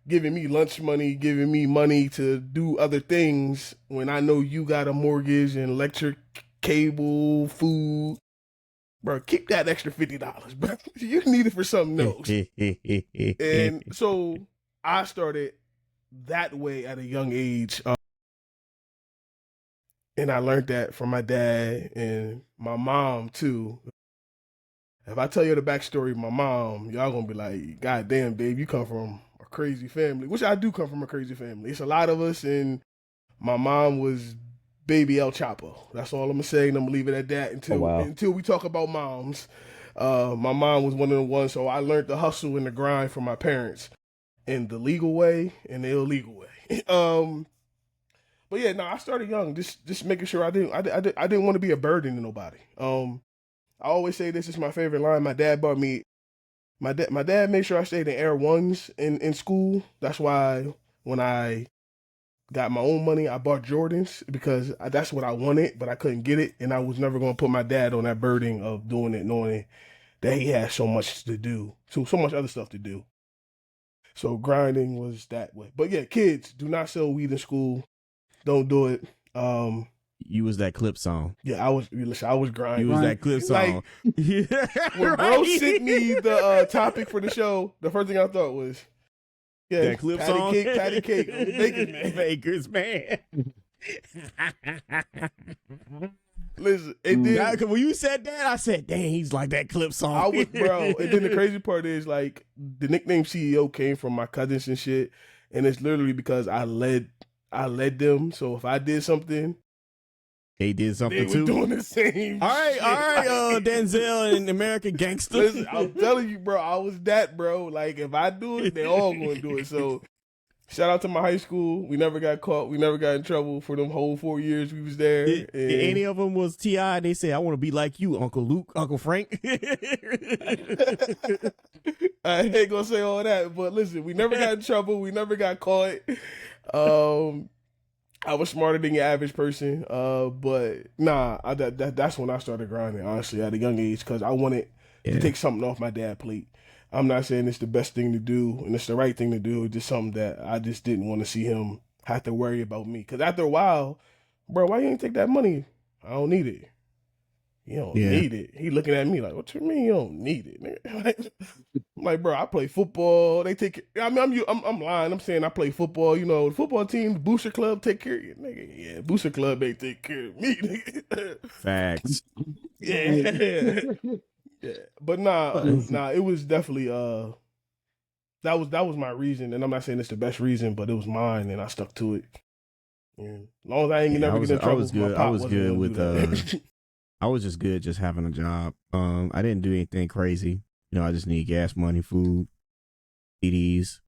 giving me lunch money, giving me money to do other things when I know you got a mortgage and electric, cable, food. Bro, keep that extra $50, bro. You need it for something else. And so I started that way at a young age. And I learned that from my dad and my mom too. If I tell you the backstory of my mom, y'all gonna be like, "God damn, babe, you come from a crazy family," which I do come from a crazy family. It's a lot of us, and my mom was baby El Chapo. That's all I'm gonna say, and I'm gonna leave it at that until we talk about moms. My mom was one of the ones, so I learned the hustle and the grind from my parents in the legal way and the illegal way. But yeah, no, I started young, just making sure I didn't want to be a burden to nobody. I always say this is my favorite line. My dad bought me. My dad made sure I stayed in Air Ones in school. That's why when I got my own money, I bought Jordans because that's what I wanted, but I couldn't get it, and I was never going to put my dad on that burden of doing it, knowing that he had so much to do, so much other stuff to do. So grinding was that way. But yeah, kids, do not sell weed in school. Don't do it. You was that clip song. Yeah, I was grinding. You was that clip song. Like, Yeah, when bro sent me the topic for the show, the first thing I thought was, yeah, that clip song. Patty cake, Baker's man. Listen, and then when you said that, I said, "Dang, he's like that clip song." I was, bro. And then the crazy part is, like, the nickname CEO came from my cousins and shit, and it's literally because I led them. So if I did something, they did something they too. were doing the same. All right, shit. Denzel and American Gangster. Listen, I'm telling you, bro, I was that, bro. Like, if I do it, they all gonna do it. So, shout out to my high school. We never got caught. We never got in trouble for them whole 4 years we was there. Any of them was T.I. They say, "I want to be like you, Uncle Luke, Uncle Frank." I ain't gonna say all that, but listen, we never got in trouble. We never got caught. I was smarter than your average person, but nah, that's when I started grinding, honestly, at a young age, because I wanted to take something off my dad's plate. I'm not saying it's the best thing to do, and it's the right thing to do, it's just something that I just didn't want to see him have to worry about me. Because after a while, bro, why you ain't take that money? I don't need it. You don't need it. He looking at me like, what you mean you don't need it? I'm like, bro, I play football. They take. I mean, I'm lying. I'm saying I play football. You know, the football team, the Booster Club, take care of you, nigga. Yeah, Booster Club ain't take care of me. Nigga. Facts. Yeah. Yeah. But nah, it was definitely that was my reason, and I'm not saying it's the best reason, but it was mine, and I stuck to it. And as long as I ain't never get in trouble, I was good. my pop I was good with I was just good just having a job. I didn't do anything crazy. You know, I just need gas money, food, CDs.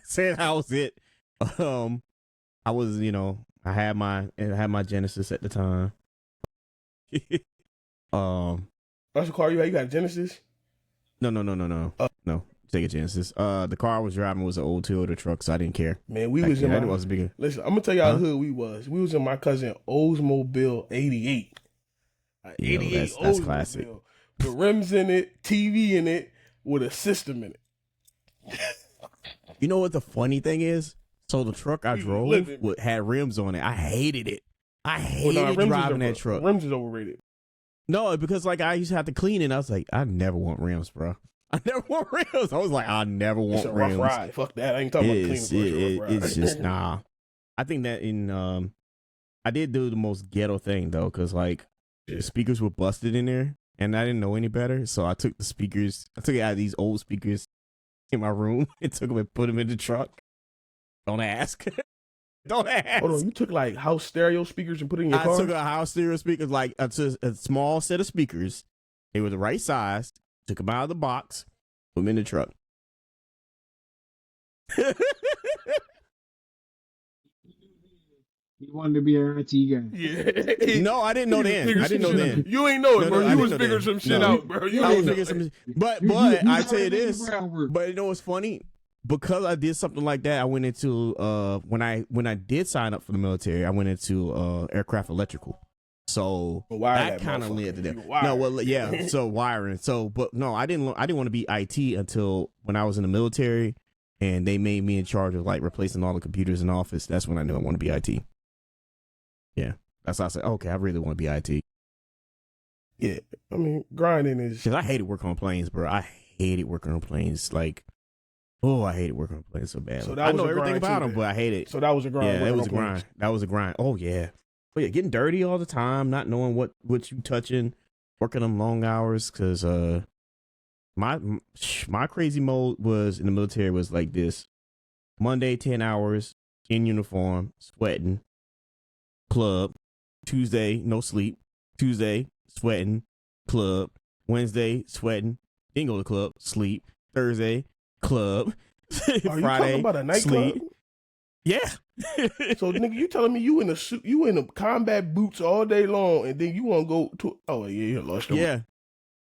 Said that was it. I was, you know, I had my Genesis at the time. That's the car you had? You got a Genesis? No. No. Take a Genesis. The car I was driving was an old Toyota truck, so I didn't care. Man, we was in my, was bigger. Listen, I'm gonna tell you how hood we was. We was in my cousin Oldsmobile 88. 88 that's classic. The rims in it, TV in it, with a system in it. You know what the funny thing is? So the truck I drove had rims on it. I hated it. I hated driving that truck. Rims is overrated. No, because like I used to have to clean it. And I was like, I never want rims, bro. I never want rims. I was like, I never want rims. Rough ride. Fuck that. I ain't talking about cleaning. It's just nah. I think that I did do the most ghetto thing though, because like the speakers were busted in there, and I didn't know any better, so I took the speakers. I took it out of these old speakers in my room and took them and put them in the truck. Don't ask. Don't ask. Hold on, you took like house stereo speakers and put it in your car? I took a house stereo speakers, like a small set of speakers. They were the right size. Took them out of the box, put them in the truck. He wanted to be an IT guy. Yeah. No, I didn't know then. I didn't know then. You ain't know it, bro. You was figuring some shit out, bro. I was figuring some. But I tell you this. But you know what's funny? Because I did something like that, I went into when I did sign up for the military, I went into aircraft electrical. So that kind of led to that. No, well, yeah. So wiring. So, but no, I didn't want to be IT until when I was in the military, and they made me in charge of like replacing all the computers in the office. That's when I knew I want to be IT. Yeah, that's how I said, okay, I really want to be IT. Yeah, I mean, grinding is because I hated working on planes, bro. I hated working on planes. Like, oh, I hated working on planes so bad. So I know everything about them, but I hate it. So that was a grind. Yeah, that was a grind. That was a grind. Oh yeah. But yeah, getting dirty all the time, not knowing what you touching, working them long hours. Because my crazy mode was in the military was like this: Monday 10 hours in uniform, sweating, club. Tuesday no sleep. Tuesday sweating, club. Wednesday sweating, didn't go to the club, sleep. Thursday club. Are you talking about a nightclub? Sleep. Yeah. So nigga, you telling me you in a suit, you in the combat boots all day long, and then you want to go to? Oh yeah, you lost your yeah.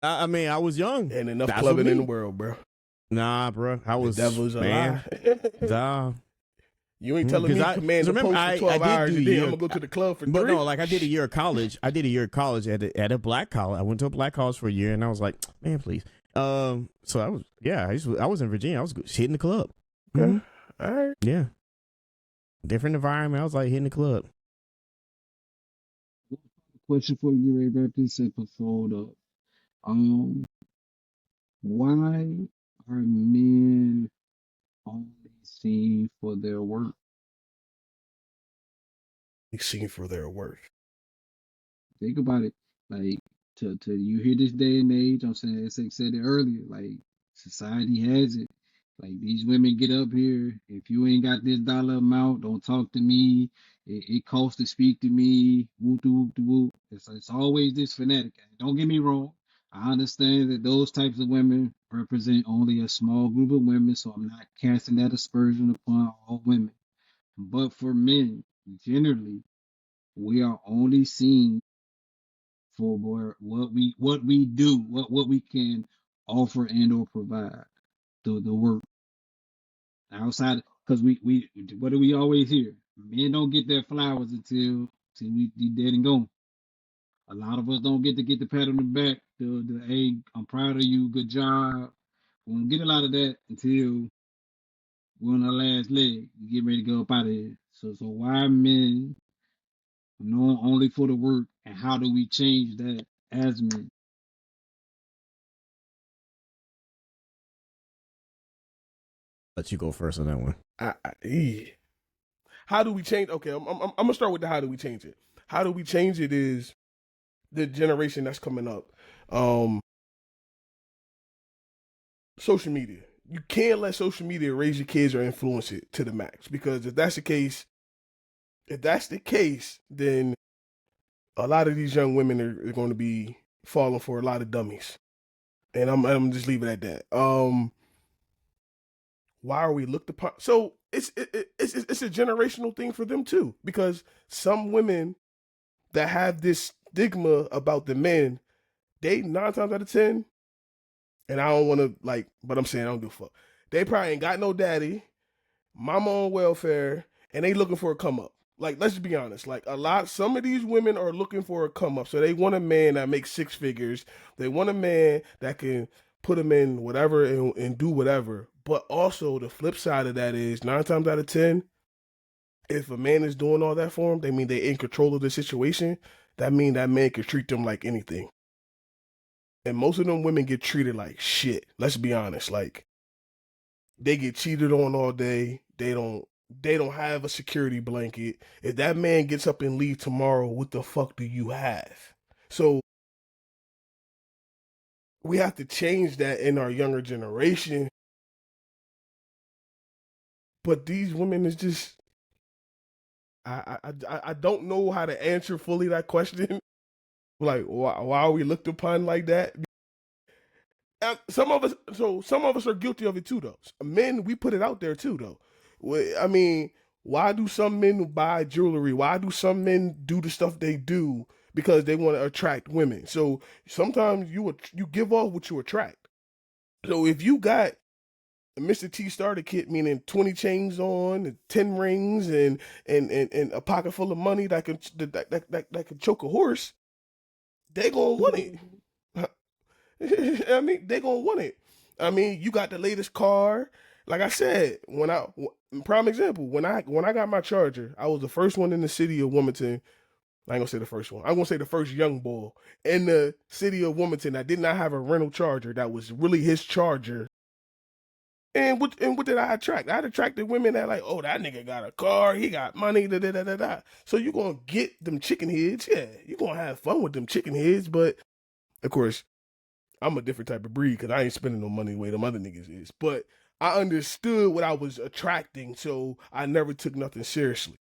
I mean, I was young, and enough clubbing in the world, bro. Nah, bro, I was the devil's man. Nah. You ain't telling me command the post for 12 hours and then I'm gonna go to the club for 3? But no, like I did a year of college. I did a year of college at a black college. I went to a black college for a year, and I was like, man, please. So I was in Virginia. I was hitting the club. Okay. Mm-hmm. All right. Yeah. Different environment. I was like hitting the club. question for you, Ray, wrap this episode up. Why are men only seen for their work? Seen for their work. Think about it. Like to you hear this day and age, I'm saying as I said it earlier, like society has it. Like these women get up here. If you ain't got this dollar amount, don't talk to me. It costs to speak to me. Whoop de whoop de whoop. It's always this fanatic. Don't get me wrong. I understand that those types of women represent only a small group of women, so I'm not casting that aspersion upon all women. But for men, generally, we are only seen for what we do, what we can offer and or provide, the work outside. Because we what do we always hear? Men don't get their flowers until we dead and gone. A lot of us don't get to get the pat on the back, the hey, I'm proud of you, good job. We don't get a lot of that until we're on our last leg. We get ready to go up out of here. So why men known only for the work, and how do we change that as men? Let you go first on that one. How do we change? Okay, I'm gonna start with the how do we change it. How do we change it is the generation that's coming up. Social media. You can't let social media raise your kids or influence it to the max, because if that's the case, then a lot of these young women are going to be falling for a lot of dummies, and I'm just leave it at that. Why are we looked upon? So it's a generational thing for them too, because some women that have this stigma about the men, they 9 times out of 10, and I don't want to but I'm saying I don't give a fuck. They probably ain't got no daddy, mama on welfare, and they looking for a come up. Like, let's just be honest. Like, some of these women are looking for a come up. So they want a man that makes 6 figures. They want a man that can put them in whatever and do whatever. But also the flip side of that is 9 times out of 10, if a man is doing all that for them, they mean they in control of the situation. That mean that man can treat them like anything. And most of them women get treated like shit. Let's be honest. Like, they get cheated on all day. They don't have a security blanket. If that man gets up and leave tomorrow, what the fuck do you have? So we have to change that in our younger generation. But these women is just, I don't know how to answer fully that question. Like, why are we looked upon like that? Some of us are guilty of it too, though. Men, we put it out there too, though. I mean, why do some men buy jewelry? Why do some men do the stuff they do? Because they want to attract women. So sometimes you give off what you attract. So if you got a Mr. T starter kit, meaning 20 chains on, and 10 rings, and a pocket full of money that can choke a horse, they gonna want it. I mean, they gonna want it. I mean, you got the latest car. Like I said, prime example, when I got my Charger, I was the first one in the city of Wilmington. I ain't gonna say the first one. I'm gonna say the first young boy in the city of Wilmington that did not have a rental Charger that was really his Charger. And what did I attract? I attracted women that like, oh, that nigga got a car, he got money, da da da da da. So you gonna get them chicken heads, yeah. You gonna have fun with them chicken heads, but of course, I'm a different type of breed because I ain't spending no money the way them other niggas is. But I understood what I was attracting, so I never took nothing seriously.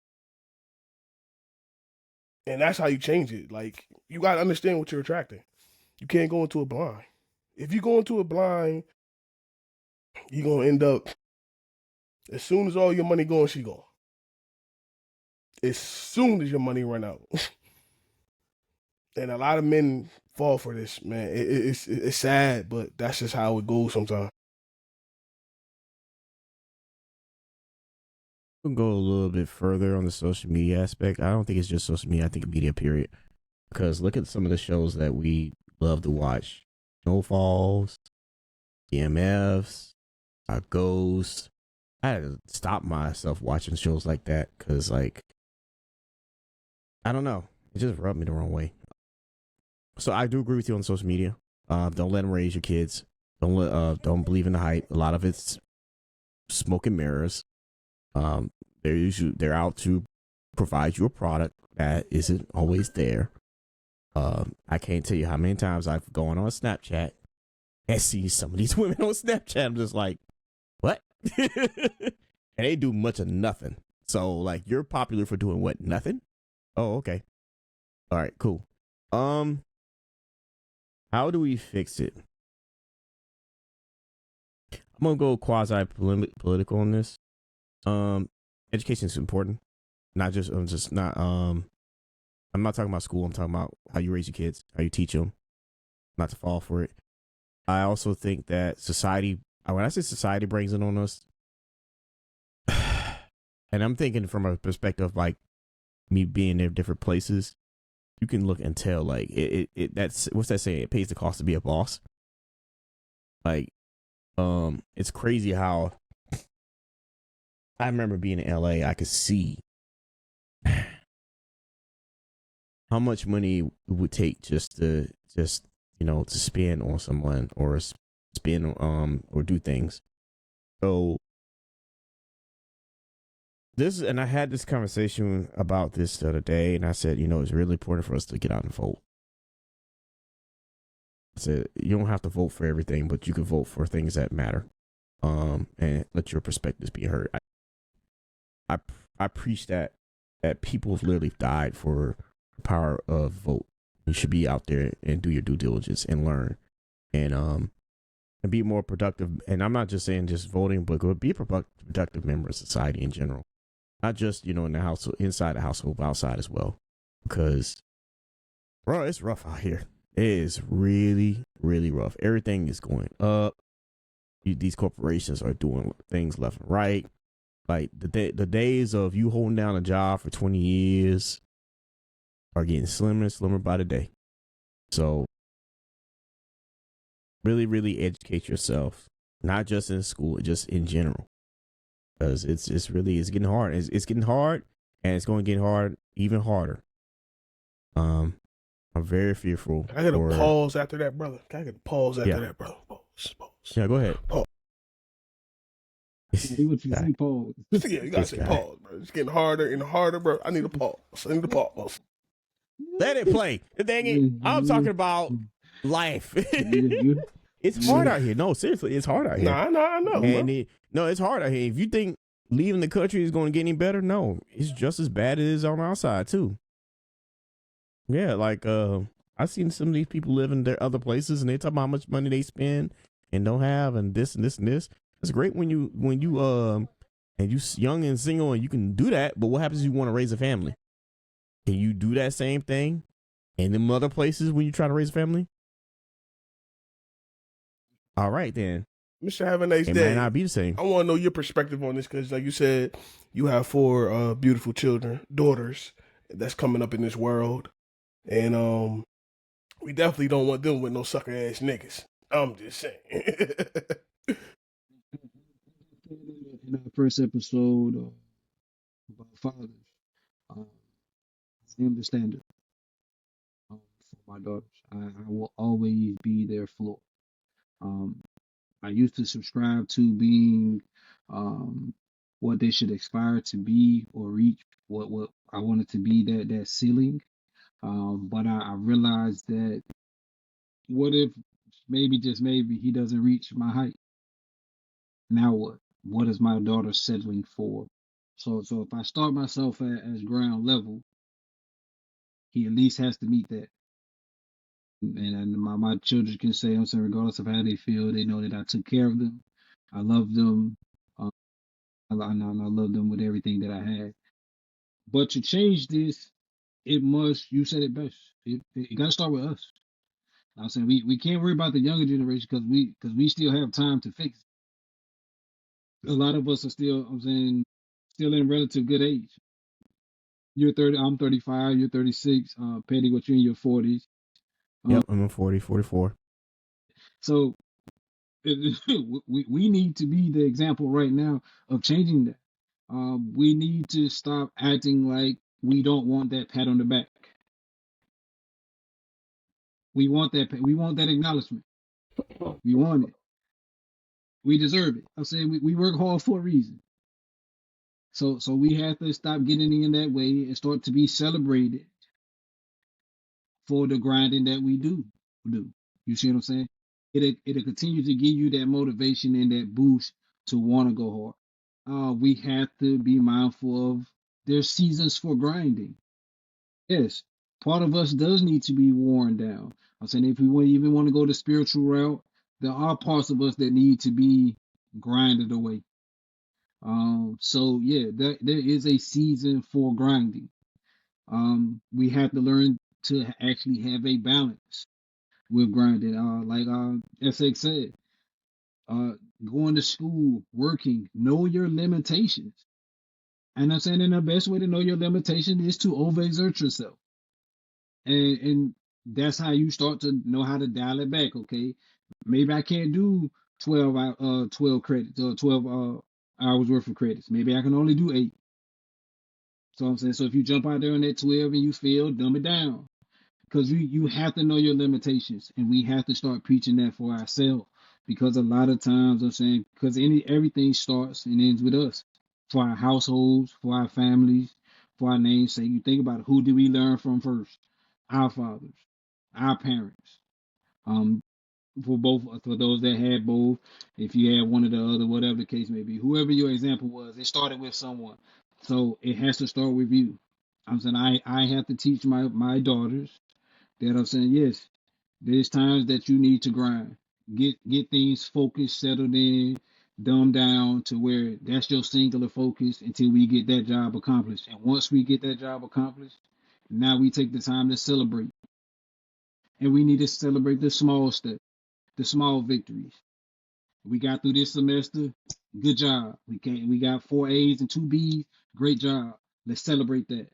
And that's how you change it. Like, you got to understand what you're attracting. You can't go into it blind. If you go into it blind, you're going to end up, as soon as all your money gone, she gone. As soon as your money run out. And a lot of men fall for this, man. It's sad, but that's just how it goes sometimes. We'll go a little bit further on the social media aspect. I don't think it's just social media. I think media, period. Because look at some of the shows that we love to watch. Snowfalls, EMFs, Ghost. I had to stop myself watching shows like that because, like, I don't know. It just rubbed me the wrong way. So I do agree with you on social media. Don't let them raise your kids. Don't believe in the hype. A lot of it's smoke and mirrors. They're out to provide you a product that isn't always there. I can't tell you how many times I've gone on Snapchat and see some of these women on Snapchat. I'm just like, what? And they do much of nothing. So like, you're popular for doing what? Nothing? Oh, okay. All right, cool. How do we fix it? I'm gonna go quasi political on this. Education is important. Not just I'm not talking about school. I'm talking about how you raise your kids, how you teach them, not to fall for it. I also think that society, when I say society brings it on us, and I'm thinking from a perspective like me being in different places, you can look and tell like that's what's that saying? It pays the cost to be a boss. Like, it's crazy how I remember being in LA, I could see how much money it would take just to spend on someone or spend or do things. So and I had this conversation about this the other day, and I said, it's really important for us to get out and vote. I said, you don't have to vote for everything, but you can vote for things that matter, and let your perspectives be heard. I preach that people have literally died for the power of vote. You should be out there and do your due diligence and learn, and be more productive. And I'm not just saying just voting, but go be a productive member of society in general. Not just, in the house, inside the household, but outside as well. Because, bro, it's rough out here. It is really, really rough. Everything is going up. These corporations are doing things left and right. Like, the days of you holding down a job for 20 years are getting slimmer and slimmer by the day. So, really, really educate yourself. Not just in school, just in general. Because it's getting hard. It's getting hard, and it's going to get hard even harder. I'm very fearful. I got to pause after that, brother. I got to pause after that, brother. Pause. Yeah, go ahead. Pause. See what you say, pause. Yeah, you got to say pause, bro. It's getting harder and harder, bro. I need a pause. Pause. Let it play. Dang it. I'm talking about life. It's hard out here. No, seriously, it's hard out here. I know. And it's hard out here. If you think leaving the country is going to get any better, no, it's just as bad as it is on our side too. Yeah, like I've seen some of these people live in their other places, and they talk about how much money they spend and don't have, and this and this and this. It's great when you and you young and single and you can do that. But what happens if you want to raise a family? Can you do that same thing in them other places when you try to raise a family? All right, then. Mr. Have a nice day. It might not be the same. I want to know your perspective on this because, like you said, you have 4 beautiful daughters that's coming up in this world. And we definitely don't want them with no sucker-ass niggas. I'm just saying. In our first episode about fathers, I am the standard for my daughters. I will always be their floor. I used to subscribe to being what they should aspire to be or reach, what I wanted to be, that ceiling. But I realized that what if maybe, just maybe, he doesn't reach my height? Now what? What is my daughter settling for? So if I start myself as ground level, he at least has to meet that. And my children can say, I'm saying, regardless of how they feel, they know that I took care of them. I love them. I love them with everything that I had. But to change this, you said it best. It got to start with us. I'm saying we can't worry about the younger generation because we still have time to fix it. A lot of us are still, still in relative good age. You're 30, I'm 35, you're 36. Petty, what you're in your 40s. Yep, I'm in 40, 44. So we need to be the example right now of changing that. We need to stop acting like we don't want that pat on the back. We want that. We want that acknowledgement. We want it. We deserve it. I'm saying we work hard for a reason. So we have to stop getting in that way and start to be celebrated for the grinding that we do. You see what I'm saying? It'll continue to give you that motivation and that boost to want to go hard. We have to be mindful of there's seasons for grinding. Yes, part of us does need to be worn down. I'm saying if we even want to go the spiritual route, there are parts of us that need to be grinded away. So yeah, there is a season for grinding. We have to learn to actually have a balance with grinding. Like SX said, uh, going to school, working, know your limitations. And I'm saying, and the best way to know your limitation is to overexert yourself, and that's how you start to know how to dial it back. Okay, maybe I can't do 12 credits or 12 hours worth of credits. Maybe I can only do 8. So I'm saying, so if you jump out there on that 12 and you fail, dumb it down. Because you have to know your limitations, and we have to start preaching that for ourselves. Because a lot of times I'm saying, because everything starts and ends with us, for our households, for our families, for our namesake. You think about it, who did we learn from first? Our fathers, our parents. Um, for those that had both, if you had one or the other, whatever the case may be, whoever your example was, it started with someone. So it has to start with you. I'm saying I have to teach my daughters that I'm saying, yes, there's times that you need to grind. Get things focused, settled in, dumbed down to where that's your singular focus until we get that job accomplished. And once we get that job accomplished, now we take the time to celebrate. And we need to celebrate the small steps, the small victories. We got through this semester, good job. We got 4 A's and 2 B's, great job. Let's celebrate that.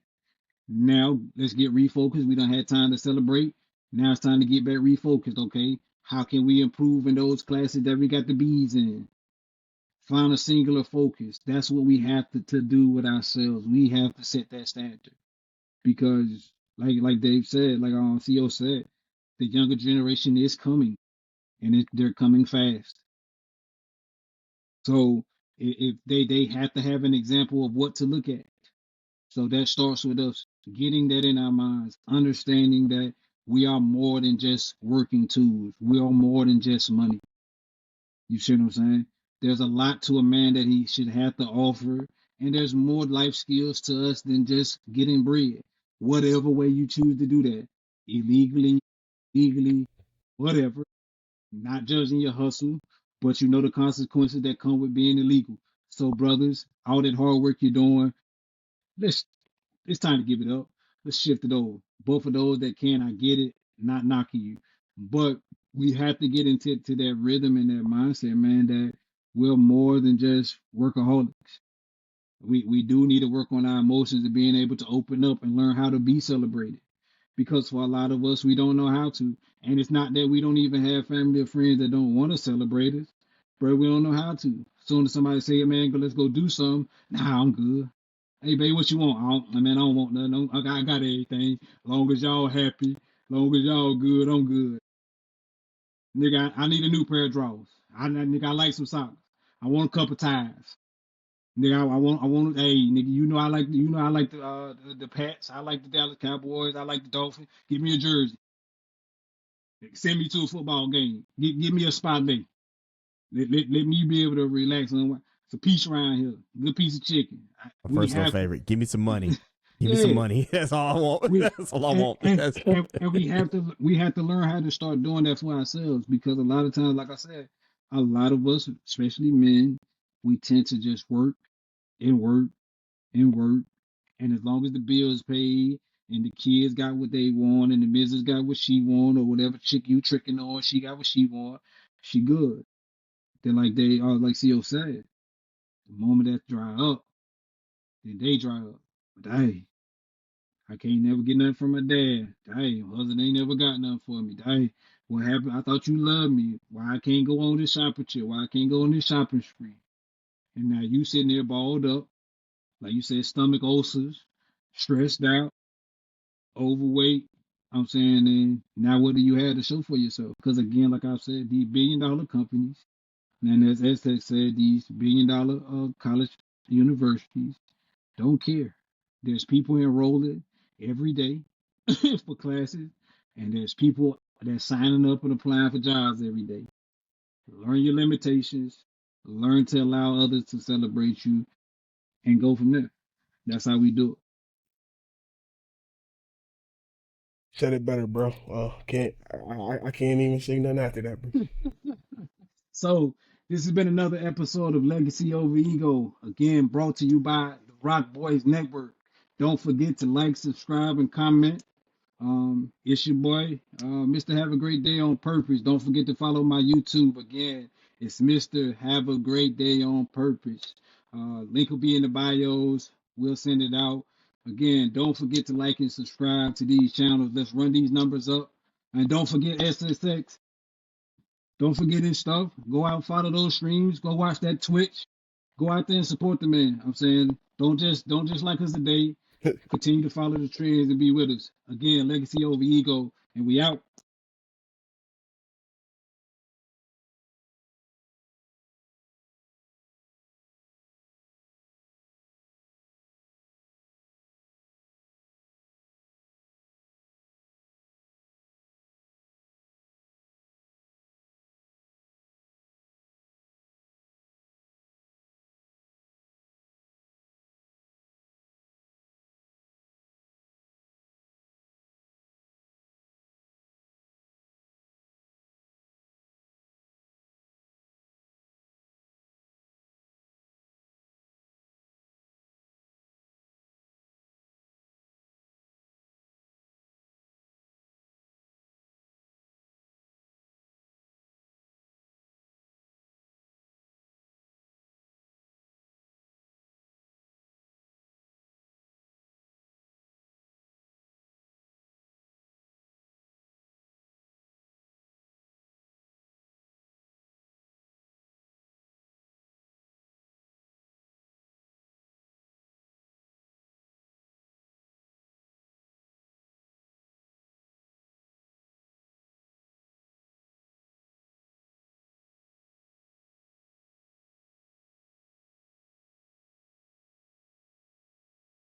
Now let's get refocused. We don't have time to celebrate. Now it's time to get back refocused. Okay, how can we improve in those classes that we got the B's in? Find a singular focus. That's what we have to do with ourselves. We have to set that standard because, like Dave said, like CO said, the younger generation is coming, and they're coming fast. So if they have to have an example of what to look at. So that starts with us getting that in our minds, understanding that we are more than just working tools. We are more than just money. You see what I'm saying? There's a lot to a man that he should have to offer, and there's more life skills to us than just getting bread. Whatever way you choose to do that, illegally, legally, whatever. Not judging your hustle, but you know the consequences that come with being illegal. So, brothers, all that hard work you're doing, let's it's time to give it up. Let's shift it over. Both of those that can, I get it, not knocking you. But we have to get into that rhythm and that mindset, man, that we're more than just workaholics. We do need to work on our emotions and being able to open up and learn how to be celebrated. Because for a lot of us, we don't know how to. And it's not that we don't even have family or friends that don't want to celebrate us, but we don't know how to. Soon as somebody say, man, let's go do something, nah, I'm good. Hey, babe, what you want? I don't want nothing. I got everything. Long as y'all happy, long as y'all good, I'm good. Nigga, I need a new pair of drawers. Nigga, I like some socks. I want a couple ties. Nigga, I want. Hey, nigga, I like the Pats. I like the Dallas Cowboys. I like the Dolphins. Give me a jersey. Send me to a football game. Give me a spot day. Let me be able to relax on. It's a piece around here. Good piece of chicken. My We personal have to. favorite. Give me some money. Give me some Yeah. money. That's all I want. We That's all I want. and we have to learn how to start doing that for ourselves because a lot of times, like I said, a lot of us, especially men, we tend to just work and work and work, and as long as the bills paid and the kids got what they want and the missus got what she want or whatever chick you tricking on, she got what she want, she good. Then they are like CO said, the moment that dry up, then they dry up. But hey, I can't never get nothing from my dad. Dang, husband ain't never got nothing for me. Dang, what happened? I thought you loved me. Why I can't go on this shopping trip? Why I can't go on this shopping spree? And now you sitting there balled up, like you said, stomach ulcers, stressed out, overweight. I'm saying, and now what do you have to show for yourself? Because again, like I said, these billion-dollar companies, and as Essex said, these billion-dollar college universities don't care. There's people enrolling every day for classes, and there's people that signing up and applying for jobs every day. Learn your limitations, learn to allow others to celebrate you, and go from there. That's how we do Said it better, bro. Can't I can't even say nothing after that, bro. it. So this has been another episode of Legacy Over Ego. Again, brought to you by the Rock Boys Network. Don't forget to like, subscribe, and comment. It's your boy, Mr. Have a Great Day on Purpose. Don't forget to follow my YouTube. Again, it's Mr. Have a Great Day on Purpose. Link will be in the bios. We'll send it out. Again, don't forget to like and subscribe to these channels. Let's run these numbers up. And don't forget SSX. Don't forget his stuff. Go out, follow those streams. Go watch that Twitch. Go out there and support the man. I'm saying, don't just like us today. Continue to follow the trends and be with us. Again, legacy over ego, and we out.